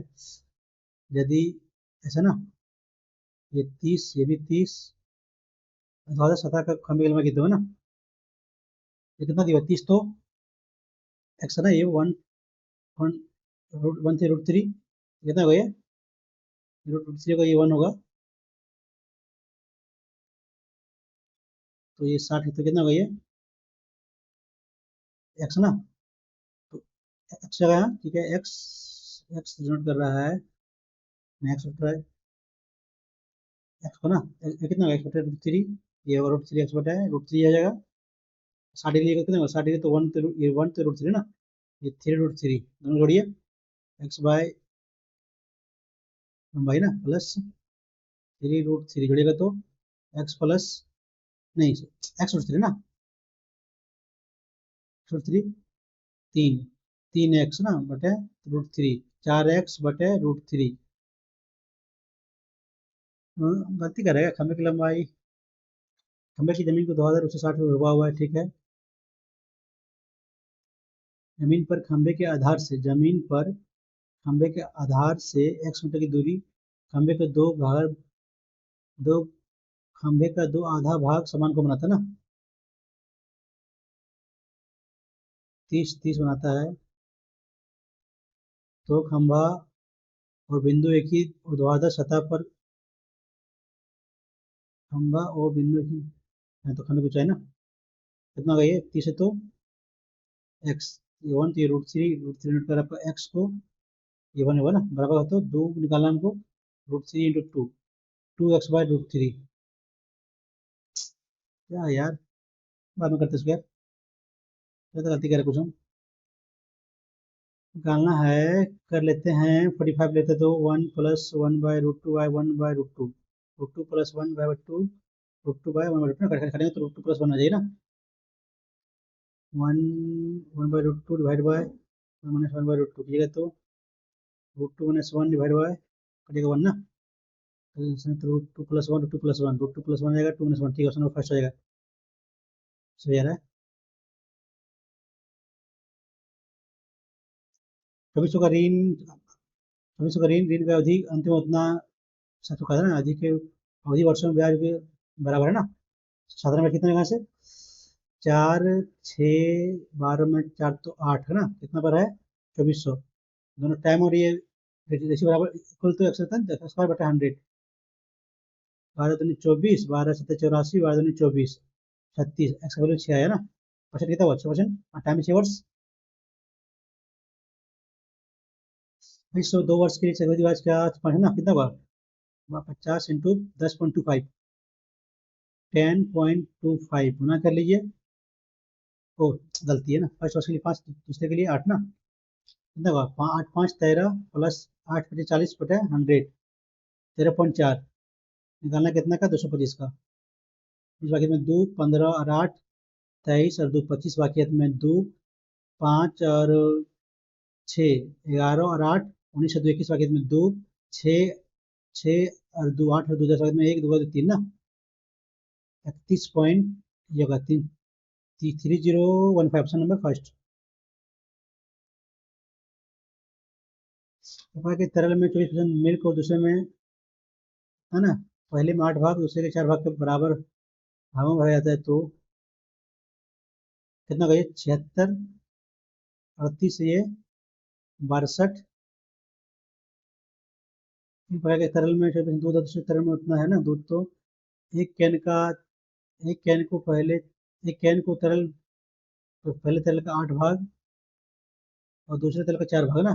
यदि ऐसा ना, ये 30 ये भी 30, ऊर्ध्वाधर सतह का खंभे की लंबाई कितना है ना, ये कितना दिया 30, तो x है ना, ये 1 से √3 कितना होगा, ये √3 का ये 1 होगा, तो ये 60 है, तो कितना होगा ये x ना, तो x जगह है, ठीक है, x डिनोट कर रहा है, एक्स बटा एक्स को ना, ये कितना होगा x बटा √3, ये होगा √3 x बटा √3 आ जाएगा, 60 डिग्री का कितना होगा, 60 डिग्री तो 1 तो ये 1 तो √3 ना, ये 3√3 दोनों जोड़िए, x बाय लंबाई ना प्लस 3√3 जोड़िएगा तो x प्लस, नहीं x√3 ना, x√3 3 3x ना बटे √3 4x बटे √3, गलती करेगा, खंभे की लंबाई, खंभे की जमीन को 2160 में डूबा हुआ है, ठीक है, जमीन पर खंभे के आधार से, जमीन पर खंभे के आधार से x मीटर की दूरी, खंभे के दो खंभे का दो आधा भाग समान को बनाता है ना, 30 30 बनाता है, तो खंभा और बिंदु एक ही ऊर्ध्वाधर सतह पर, खंभा और बिंदु एक ही है, तो खंभे की ऊंचाई ना कितना होगा, ये 30 है तो x, ये 1 तो ये √3 नोट कर आपका x को, ये 1 होगा ना, बराबर हो तो 2 निकालना हमको, √3 इंटू 2 2x बाय √3, क्या यार, बाद में करते इसको यार, क्या तो गलती करे कुछ हम, निकालना है, कर लेते हैं 45 लेते तो 1 plus 1 by √2 by 1 by √2 √2 plus 1 by 2 √2 by 1 by √2 ना, करेंगे तो √2 प्लस 1 आ जाएगी ना, 1 1 by √2 divide by 1 minus 1 by √2 कीजिएगा तो √2 माइनस 1 डिवाइड बाय कटेगा 1 ना, तो इसमें तो √2 प्लस 1 √2 प्लस 1 √2 प्लस 1 आएगा 2 माइनस 1, ठीक है, ऑप्शन फर्स्ट हो जाएगा, सही आ रहा है। चौबीसों का ऋण, चौबीसों का ऋण का अवधि अंतिम उतना सच चुका है ना, अधिक के अवधि वर्षों में ब्याज के बराबर है ना, साधारण में कितने यहाँ से 4 6 12 में 4 तो 8 है ना, कितना पर है 2400, दोनों टाइम और ये रेशियो बराबर इक्वल तो 100 बटा 100, 12 दूनी 24 12 7 84 12 दूनी 24 36, एक्स का वैल्यू 6 आया ना, परसेंट कितना हुआ 6%, टाइम 6 वर्ष, भाई 102 वर्ष के लिए चक्रवृद्धि ब्याज क्या पाँच है ना, कितना हुआ 50 × 10.25 10.25 गुना कर लीजिए। ओ गलती है ना, फर्स्ट वर्ष के लिए 5, दूसरे के लिए 8 ना, कितना हुआ 8 5 13 प्लस 8 25 40 बटे 100 13.4 निकालना कितना का 225 का। इस वाक्य में 2 15 और 8 23 और 2 25 वाक्य में 2 5 और 6 11 और 8 19 और 2 21 वाक्य में 2 6 6 और 2 8 और 2 10 वाक्य में 1 2 3 ना 31 पॉइंट ये होगा 3015 ऑप्शन नंबर फर्स्ट। के तरल में 24% मिल्क और दूसरे में है ना, पहले में 8 भाग दूसरे के 4 भाग के बराबर भागों में भरा जाता है तो कितना कहिए 76 38 ये 62 के तरल में 24% दूध और दूसरे तरल में उतना है ना दूध तो एक कैन का एक कैन को पहले एक कैन को तरल तो पहले तरल का 8 भाग और दूसरे तरल का 4 भाग ना,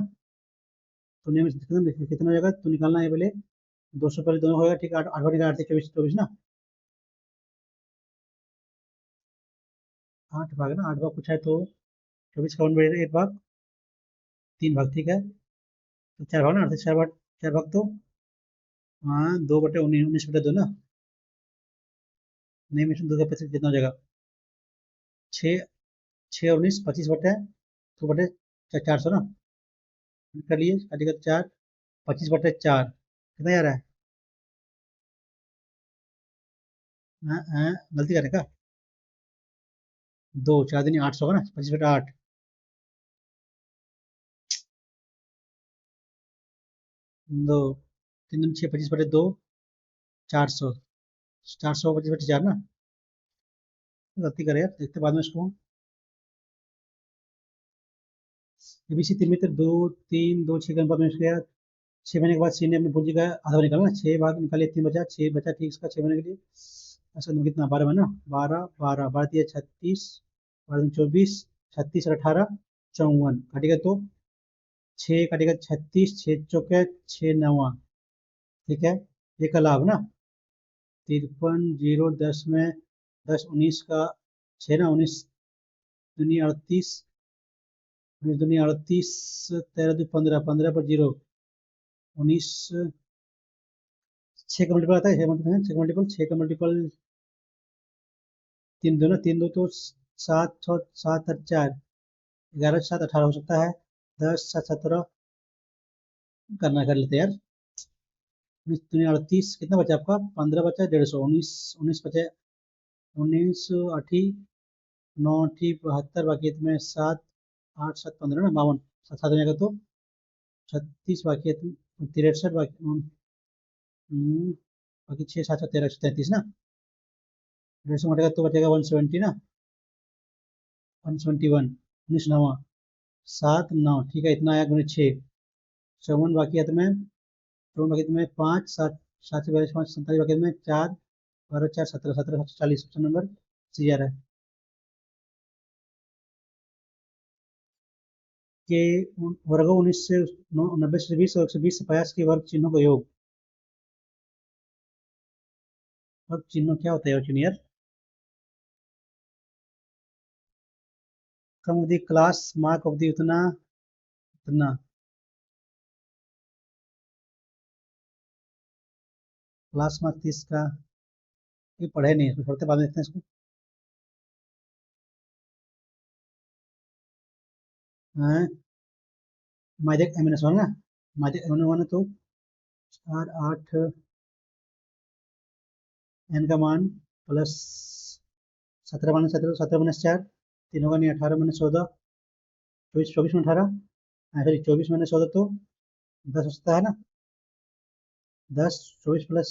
तो नियम से कितना कितना हो जाएगा तो निकालना है पहले 200 पहले दोनों होगा ठीक है 8 8 8 24 24 ना 8 भाग ना 8 भाग पूछा है तो 24 का 1 बढ़ेगा 1 भाग 3 भाग ठीक है तो 4 भाग ना 4 भाग तो हाँ 2/19 19/2 ना नहीं मिशन 2 का प्रतिशत कितना हो जाएगा 6 6 19 25 बटे 400 ना कर लिए काटिएगा 4 25/4 कितना आ रहा है हाँ हाँ गलती कर रहे का 2 4 दिन 800 का ना 25/8 2 3 दिन 6 25/2 400 400 25/4 ना गलती करे यार देखते बाद में इसको एबीसी 3 मीटर 2 3 2 6 का अनुपात में इसका 6 महीने के बाद सी ने अपनी पूंजी का आधा निकाला ना 6 भाग निकालिए 3 बचा 6 बचा ठीक इसका 6 महीने के लिए असल में कितना 12 में ना 12 12 12 दिया 36 12 24 36 और 18 54 काटेगा तो 6 काटेगा 36 6 चौके 6 नवा ठीक है ये का लाभ ना 53 0 10 में 10 19 का 6 ना 19 दूनी 38 19 दूनी 38 13 दो 15 15 पर 0 19 6 का मल्टीपल आता है 6 का मल्टीपल 3 दो तो 7 7 और 4 11 7 18 हो सकता है 10 7 17 करना कर लेते हैं यार 19 कितना बचा आपका 15 बचा 150 19 19 बचे 19 आठी 9 आठी 72 बाकी में 7 8 7 15 ना 52 7 7 हो जाएगा तो 36 बाकी 63 बाकी बाकी 6 7 13 133 ना 150 घटेगा तो बचेगा 170 ना 171 19 9 7 9 ठीक है इतना आया गुणे 6 54 बाकी है तुम्हें 54 बाकी तुम्हें 5 7 7 से 5 47 बाकी में 4 12 4 17 17 40 ऑप्शन नंबर सी आ रहा है कि वर्गों 19 से 90 से 20 और 120 से 50 के वर्ग चिन्हों का योग वर्ग चिन्हों क्या होता है चिन्ह यार कम अवधि क्लास मार्क अवधि उतना उतना क्लास मार्क 30 का ये पढ़े नहीं इसको पढ़ते बाद में देखते हैं इसको हाँ माइनस एम एन वन ना माइनस एम एन वन है तो 4 8 एन का मान प्लस 17 माइनस 17 17 माइनस 4 तीनों का नहीं 18 माइनस 14 24 24 में 18 सॉरी 24 माइनस 14 तो 10 होता है ना 10 24 प्लस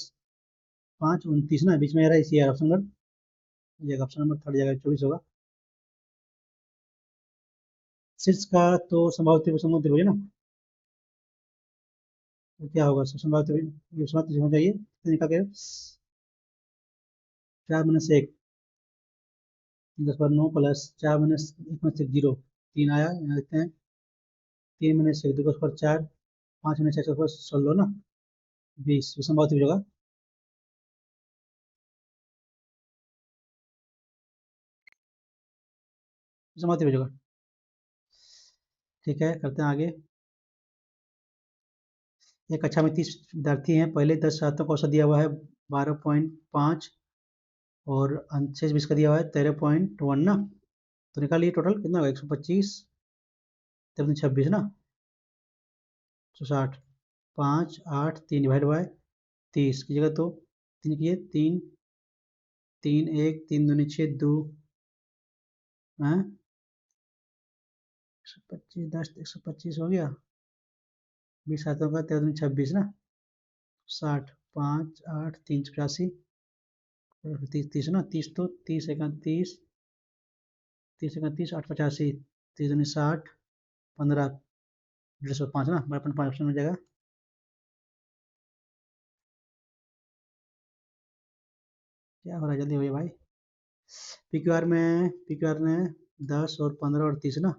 5 29 ना बीच में आ रहा है इसी ऑप्शन नंबर ये ऑप्शन नंबर थर्ड जगह 24 होगा शीर्ष का तो संभावित त्रिभुज त्रिभुज है ना तो क्या होगा संभावित त्रिभुज होना चाहिए तो निकाल के 4 माइनस 1 10 पर 9 प्लस 4 माइनस 1 में से 0 3 आया यहाँ देखते हैं 3 माइनस 1 2 पर 4 5 में 6 को 16 ना 20 विषम जगह विषम जगह। ठीक है, करते हैं आगे। एक कक्षा में 30 विद्यार्थी हैं। पहले 10 छात्रों को औसत दिया हुआ है 12.5 और शेष 20 का दिया हुआ है 13.1 ना। तो निकालिए टोटल कितना होगा 125 26 ना 160 5 8 3 डिवाइड बाय 30 की जगह तो 3 किए 3 3 1 3 दूनी 6 2 हैं 125 10 125 हो गया 20 छात्रों का 13 दूनी 26 ना 60 5 8 3 85 30 30 ना 30 तो 30 31 30 31 8 85 30 दूनी 60 15 105 ना अपन 5 ऑप्शन में जाएगा। क्या हो रहा है जल्दी होइए भाई। पीक्यूआर में 10 और 15 और 30 ना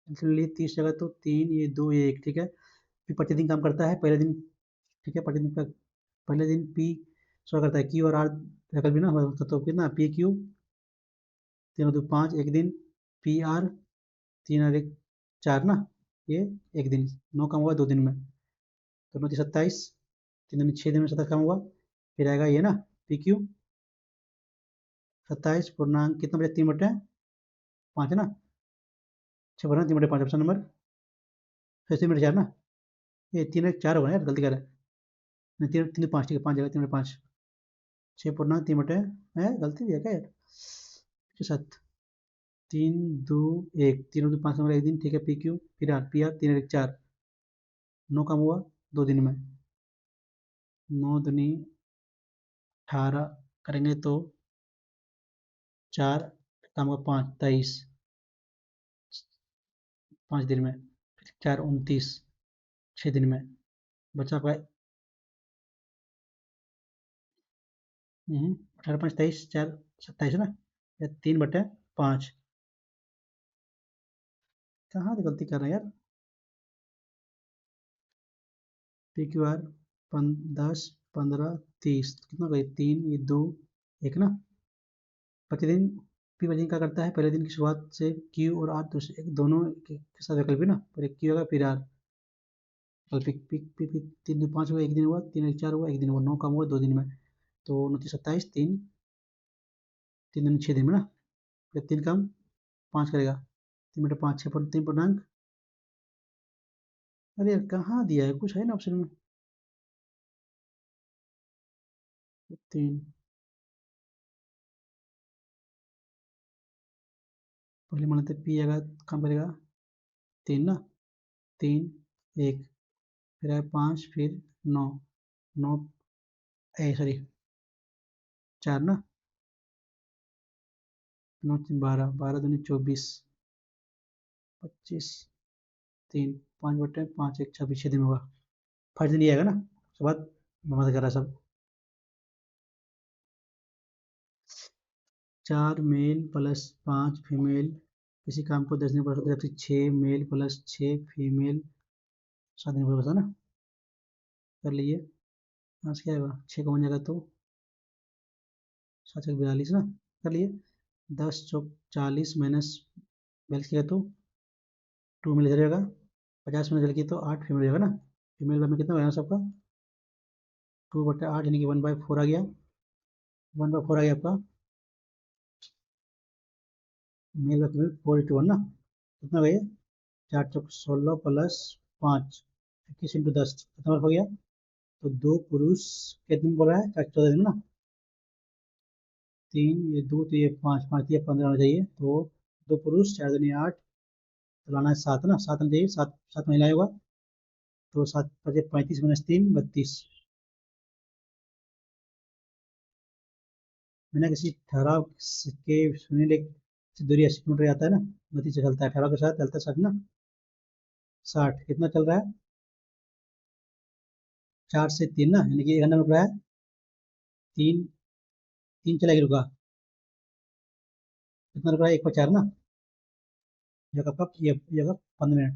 इसलिए 30 जगह तो 3 ये 2 ये 1 ठीक है। फिर प्रतिदिन काम करता है पहले दिन। ठीक है प्रतिदिन का पहले दिन पी शो करता है क्यू और आर वैकल्पिक भी ना तो कितना पी क्यू 3 2 5 एक दिन पी आर 3 और 1 4 ना ये एक दिन 9 काम हुआ 2 दिन में तो 9 27 3 दिन 6 दिन में 27 काम हुआ। फिर आएगा ये ना पी क्यू 27 पूर्णांक कितना बचे 3/5 ना 6 पूर्णांक 3/5 ऑप्शन नंबर फिर 3/4 ना ये 3 1 4 होगा यार गलती कर रहा है नहीं 3 3 5 ठीक है 5 जगह 3/5 6 पूर्णांक 3 है गलती है क्या यार 7 3 2 1 3 2 5 नंबर एक दिन ठीक है पी क्यू फिर आर पी आर 3 1 4 9 काम हुआ 2 दिन में 9 दूनी 18 करेंगे तो 4 काम हुआ 5 23 5 दिन में 4 29 6 दिन में बचा पाए 18 5 23 4 27 ना या 3/5 कहाँ से गलती कर रहे हैं यार पी क्यू आर 10 15 30 कितना गई 3 ये 2 1 ना प्रतिदिन पी वजन क्या करता है पहले दिन की शुरुआत से क्यू और आर दूसरे दोनों के साथ वैकल्पिक ना पहले क्यू होगा फिर आर वैकल्पिक पी पी पी 3 2 5 हुआ एक दिन हुआ 3 1 4 हुआ एक दिन हुआ 9 काम हुआ 2 दिन में तो 29 27 3 3 दिन 6 दिन में ना फिर 3 काम 5 करेगा 3/5 6 3 पूर्णांक अरे यार कहाँ दिया है कुछ है ना ऑप्शन में 3 पहले मान लेते पी आएगा काम करेगा 3 ना 3 1 फिर आया 5 फिर 9 9 सॉरी 4 ना 9 3 12 12 दूनी 24 25 3 5/5 1 26 6 दिन होगा फर्स्ट दिन ये आएगा ना उसके बाद मदद कर रहा सब 4 मेल प्लस 5 फीमेल किसी काम को 10 दिन पर जबकि 6 मेल प्लस 6 फीमेल 7 दिन पर बचा ना कर लिए यहाँ से क्या आएगा 6 का बन जाएगा तो 7 6 42 ना कर लिए 10 चौक 40 माइनस 42 किया तो 2 मिल जाएगा 50 में जल की तो 8 फीमेल जाएगा ना फीमेल में कितना होगा सबका 2/8 यानी कि 1/4 आ गया 1/4 आ गया आपका मेल का फीमेल 4:1 ना कितना भैया 4 चौक 16 प्लस 5 21 इंटू 10 कितना हो गया तो 2 पुरुष कितने बोला है 14 दिन ना 3 ये 2 तो ये 5 5 ये 15 होना चाहिए तो 2 पुरुष 4 दिन 8 तो लाना है 7 ना 7 होना चाहिए 7 7 महिलाएं होगा तो 7 5 35 माइनस 3 32 बिना किसी ठहराव के सुनील एक से दूरी 80 किलोमीटर जाता है ना गति से चलता है ठहराव के साथ चलता है 60 ना 60 कितना चल रहा है 4 से 3 ना यानी कि 1 घंटा में रुक रहा है 3 3 चलेगी रुका कितना रुक रहा है 1/4 ना ये कब ये 15 मिनट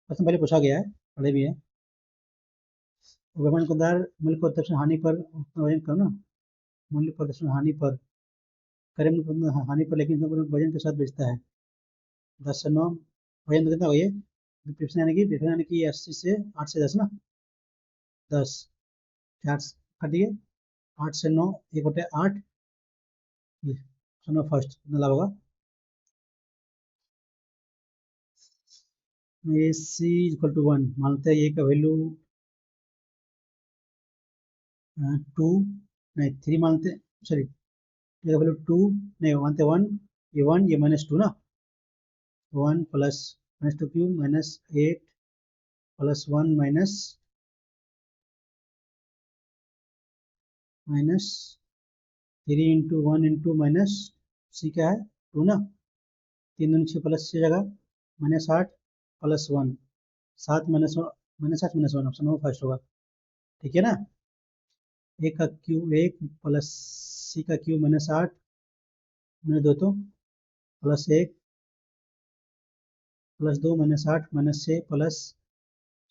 क्वेश्चन पहले पूछा गया है पढ़े भी है। वैमान कुदार मूल्य प्रदर्शन हानि पर वजन करो ना, मूल्य प्रदर्शन हानि पर करें, हानि पर, लेकिन वजन के साथ बेचता है। 10 से 9 वजन तो कितना हुआ ये, विपरीत यानी कि 80 से 8 से 10 ना, 10 4 काटिए, 8 से 9 1 बटे 8, सुनो फर्स्ट कितना लाभ होगा, ए सी इक्वल टू 1 मानते हैं, ये का वैल्यू 2 नहीं 3 मानते, सॉरी ये का वैल्यू 2 नहीं मानते 1, ये 1 ये -2 ना, 1 plus -2 cube -8 plus 1 minus 3 into 1 into minus C क्या है 2 ना, 3 दूनी 6 प्लस 6 जगह -8 प्लस 1, 7 -8 -1 ऑप्शन वो फर्स्ट होगा, ठीक है ना। ए का क्यूब 1 प्लस सी का क्यूब -8 -2 तो plus 1 plus 2 -8 -6 plus,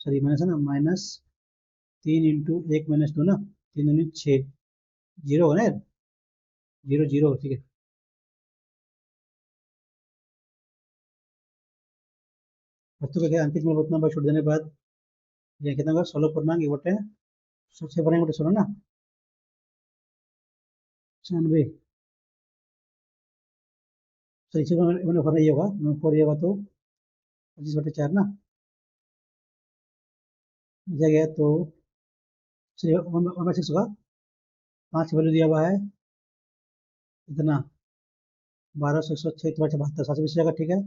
sorry minus है ना, -3 इंटू 1 -2 ना, 3 दूनी 6, जीरो होगा ना यार, जीरो जीरो, ठीक है। वस्तु के अंकित में उतना छोड़ देने के बाद ये कितना होगा, 16 पूर्णांक 1 बटे 6 पूर्णांक 1 बटे 16 ना, 96, सॉरी 6 पूर्णांक ये होगा 4, ये होगा तो 25 बटे 4 ना, गया तो सॉरी 1/6 होगा, 5 वैल्यू दिया हुआ है इतना, 12 106 72 720 जगह, ठीक है।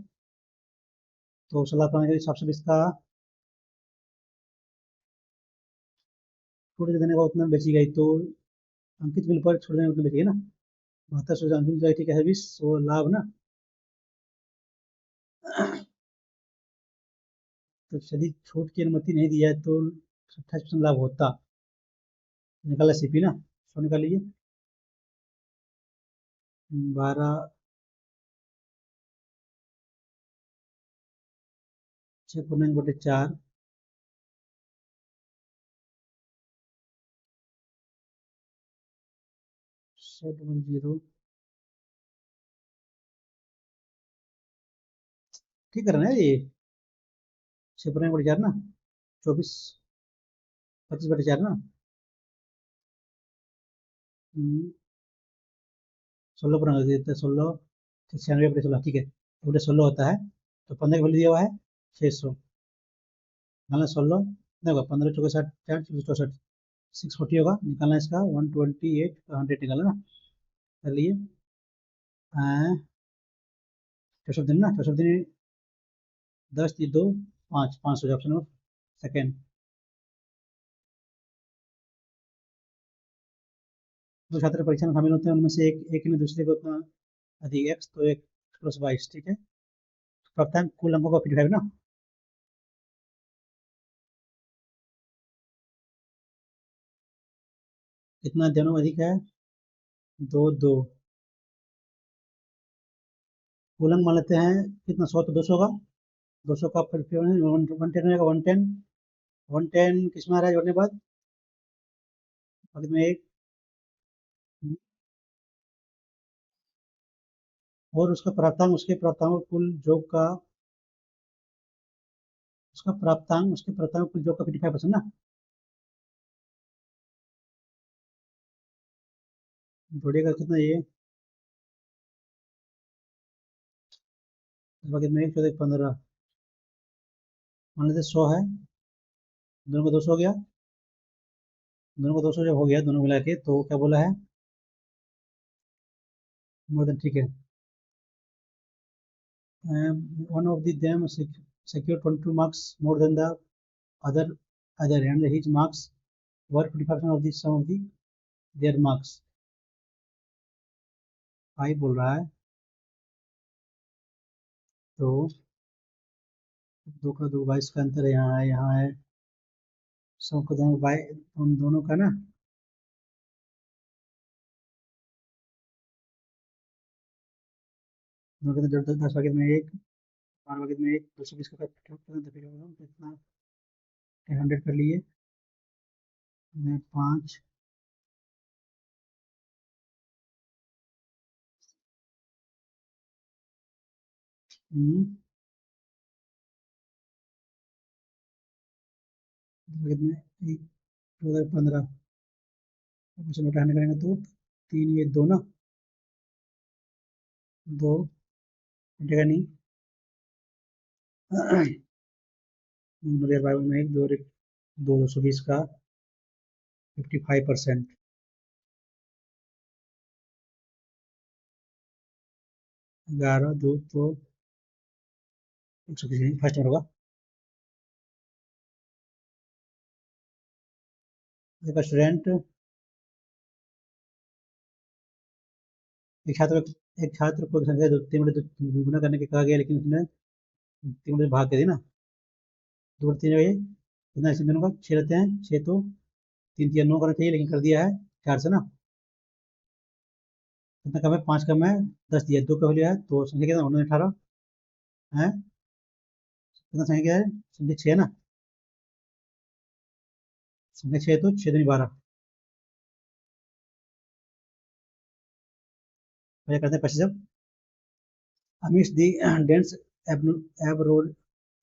तो 16 पूर्णांक के हिसाब से इसका छोड़ देने का उतना बेची गई, तो अंकित बिल पर छोड़ देने का उतना बेची गई ना, 72 से अंकित जाएगी, ठीक है 20, तो लाभ ना, तो यदि छूट की अनुमति नहीं दिया है तो 28% लाभ होता, निकाला सीपी ना, सो निकालिए 12 6 पूर्णांक बटे 4, 600, ठीक कर रहे हैं ये, 6 पूर्णांक बटे 4 ना, 24 25/4 ना, 16 पूर्णांक देते हैं, 16 96/16, ठीक है, 16 होता है, तो 15 का वैल्यू दिया हुआ है 600, निकालना 16 देखो 15 चौके 60 4 64, 640 होगा, निकालना इसका 128 100 निकालना ना, कर लिए 64 दिन ना, 64 दिन 10 3 2 5 500 ऑप्शन ऑफ सेकेंड। दो छात्र परीक्षा में शामिल होते हैं, उनमें से एक ने दूसरे को उतना अधिक एक्स, तो एक प्लस 22, ठीक है, प्राप्तांक कुल अंकों का 55 ना, कितना दोनों अधिक है, 2 2, कुल अंक मान लेते हैं कितना, 100 तो 200 का, 200 का फिर 110 रहेगा, 110, 110 किस में आ रहा है जोड़ने के बाद, बाद में एक, और उसका प्राप्तांक उसके प्राप्तांक कुल योग का, उसके प्राप्तांक कुल योग का 55% ना, जोड़ेगा कितना ये, बाकी में 1 14 15, मान लेते 100 है, दोनों को 200 हो गया, दोनों को 200 जब हो गया दोनों मिला के, तो क्या बोला है, मोर देन, ठीक है, one of them secured 22 marks more than the other and his marks were 25% of the sum of their marks, 5 बोल रहा है, तो 2 का 2 22 का अंतर है, यहाँ है, सौ का दोनों बाई उन दोनों का ना, दोनों के 10 10 भागे में 1, 12 भागे में 1, 220 का कितना, 100 कर लिए, 5, कितने, 15, कुछ बटा 100 करेंगे तो 3, ये 2 ना, 2 घटेगा नहीं। बाई में 1, 2, 220 का 55%, 11, 2 तो 120 फर्स्ट नंबर होगा। एक स्टूडेंट, एक छात्र एक छात्र को संख्या 3 गुना करने के कहा गया, लेकिन उसने 3 भाग के दी ना, 2 3 है, कितना इसमें दोनों का 6 रहते हैं, 6 तो 3 3 9 करना चाहिए, लेकिन कर दिया है 4 से ना। कितना कम है, 5 कम है, 10 दिया, 2 का वैल्यू है, तो संख्या कितना, 18 है, कितना संख्या क्या है, संख्या 6 है ना, संख्या 6 तो 6 दूनी 12, भैया करते हैं 25। Amidst the dense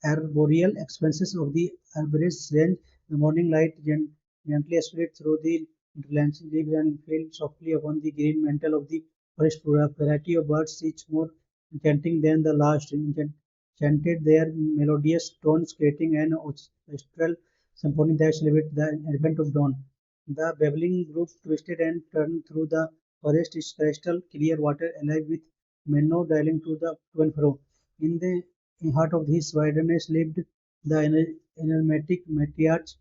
arboreal expanses of the arborist range, the morning light gently spread through the interlacing leaves and fell softly upon the green mantle of the forest. A variety of birds, each more enchanting than the last, chanted their melodious tones, creating an orchestral symphony that celebrated the advent of dawn. The babbling brook twisted and turned through the forest, its crystal clear water alive with minnow dialing to and fro. In the heart of this wilderness lived the enigmatic matriarch,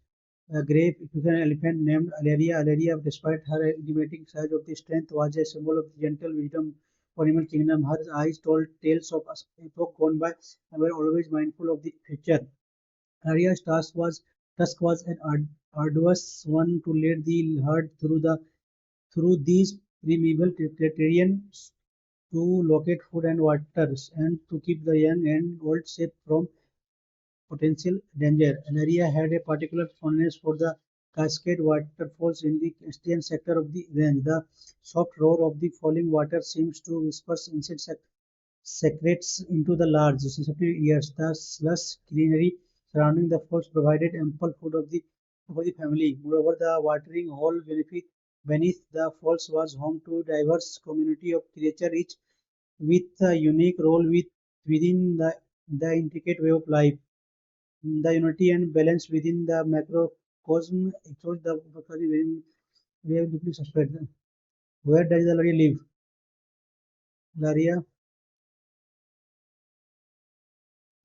a grey African elephant named Alaria. Alaria, despite her enigmatic size of the strength, was a symbol of gentle wisdom for animal kingdom. Her eyes told tales of epoch gone by and were always mindful of the future. Aria's task was an arduous one to lead the herd through these primeval terrains, to locate food and water, and to keep the young and old safe from potential danger. Alaria had a particular fondness for the cascade waterfalls in the eastern sector of the range. The soft roar of the falling water seems to whisper ancient secrets into the large, sensitive ears. The lush greenery surrounding the falls provided ample food for the family. Moreover, the watering hole beneath the falls was home to diverse community of creatures, each with a unique role within the intricate way of life. The unity and balance within the macrocosm shows the way of deeply suspect. Where does the Laria live? Laria,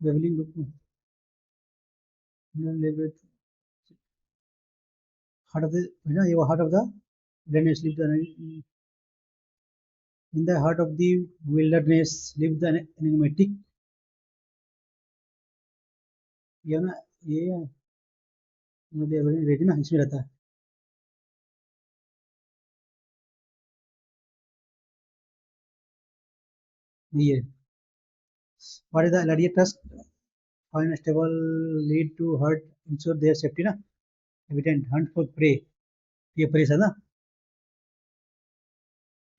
Beverly, live at heart of the, heart of the wilderness, live in the heart of the wilderness, live the enigmatic, ये ना, ये ready ना, इसमें रहता है ये। What is the Laria task? Find a stable lead to hurt, ensure their safety ना, evident, hunt for prey, ये prey है ना,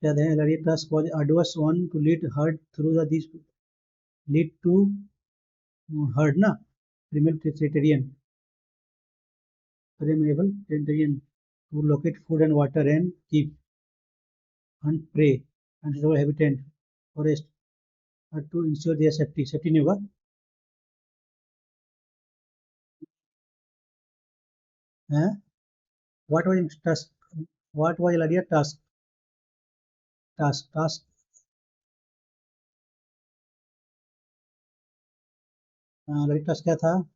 yeah, the Laria task was arduous one to lead herd through this lead to herd na, primeval territorian, to locate food and water and keep hunt prey, unsuitable habitat, forest, to ensure their safety. Safety नहीं होगा, हैं? What was its task? What was Laria task? Task. Laria task क्या था?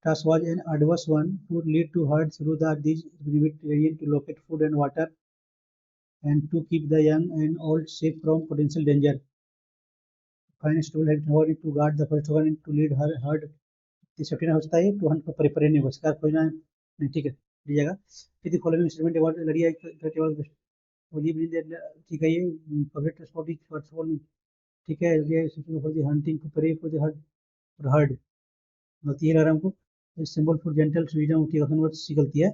Task was an arduous one to lead to herd through these remote terrain to locate food and water and to keep the young and old safe from potential danger. Finance tool had her to guard the first one to lead her herd. Safety ना हो सकता है, to Hunt पर prefer नहीं होगा, शिकार खोजना नहीं, ठीक है, लीजिएगा। फिर फॉलोइंग स्टेटमेंट अबाउट लड़िया ठीक है, ये पब्लिक ट्रांसपोर्ट इज फॉर, ठीक है, ये for the hunting to prey for the herd, और हर्ड, गलती ये लग रहा है हमको। सिंबल फॉर जेंटल फ्रीडम की कन्वर्ट्स की गलती है।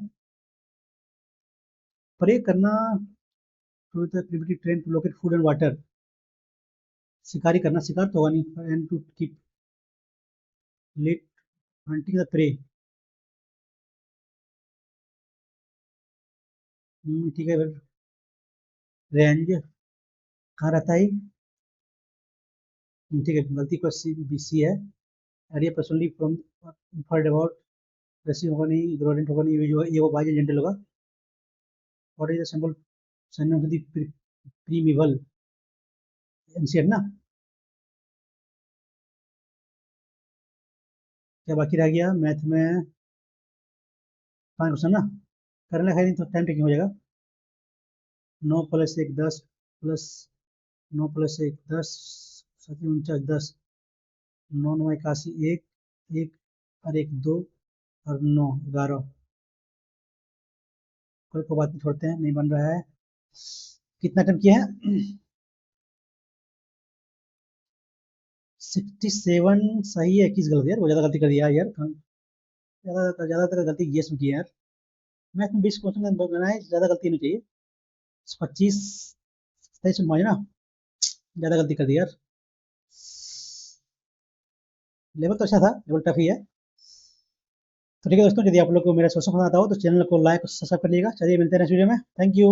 प्रे करना to the primitive train to locate food and water, शिकारी करना, शिकार तो होगा नहीं, and to keep let hunting the prey. ठीक है, रेंज कहाँ रहता है? ठीक है, गलती को सी है। Area personally from inferred about, racing होगा नहीं, ग्रोडेंट होगा नहीं, ये वो बाई जेंटल होगा। और ये सिंबल सैन्य टू दी प्रीमिवल एंशियंट ना। क्या बाकी रह गया मैथ में? 5 क्वेश्चन ना, करने का नहीं तो टाइम टेकिंग हो जाएगा। 9 + 1 10, प्लस 9 + 1 10, 7×49 10, 9×9 81, एक एक और एक 2 और 9 11। कोई बात नहीं, छोड़ते हैं, नहीं बन रहा है। कितना अटेम्प्ट किया है? 67 सही है, 21 गलत यार, वो ज्यादा गलती कर दिया यार, ज्यादातर गलती ये में की है यार। मैथ में 20 क्वेश्चन बनाए, ज्यादा गलती नहीं चाहिए। 25 27 में ना, ज्यादा गलती कर दी यार। लेवल तो अच्छा था, लेवल टफ ही है। तो ठीक है दोस्तों, यदि आप लोग को मेरा क्वेश्चन पसंद आता हो तो चैनल को लाइक और सब्सक्राइब करिएगा। चलिए मिलते हैं नेक्स्ट वीडियो में, थैंक यू।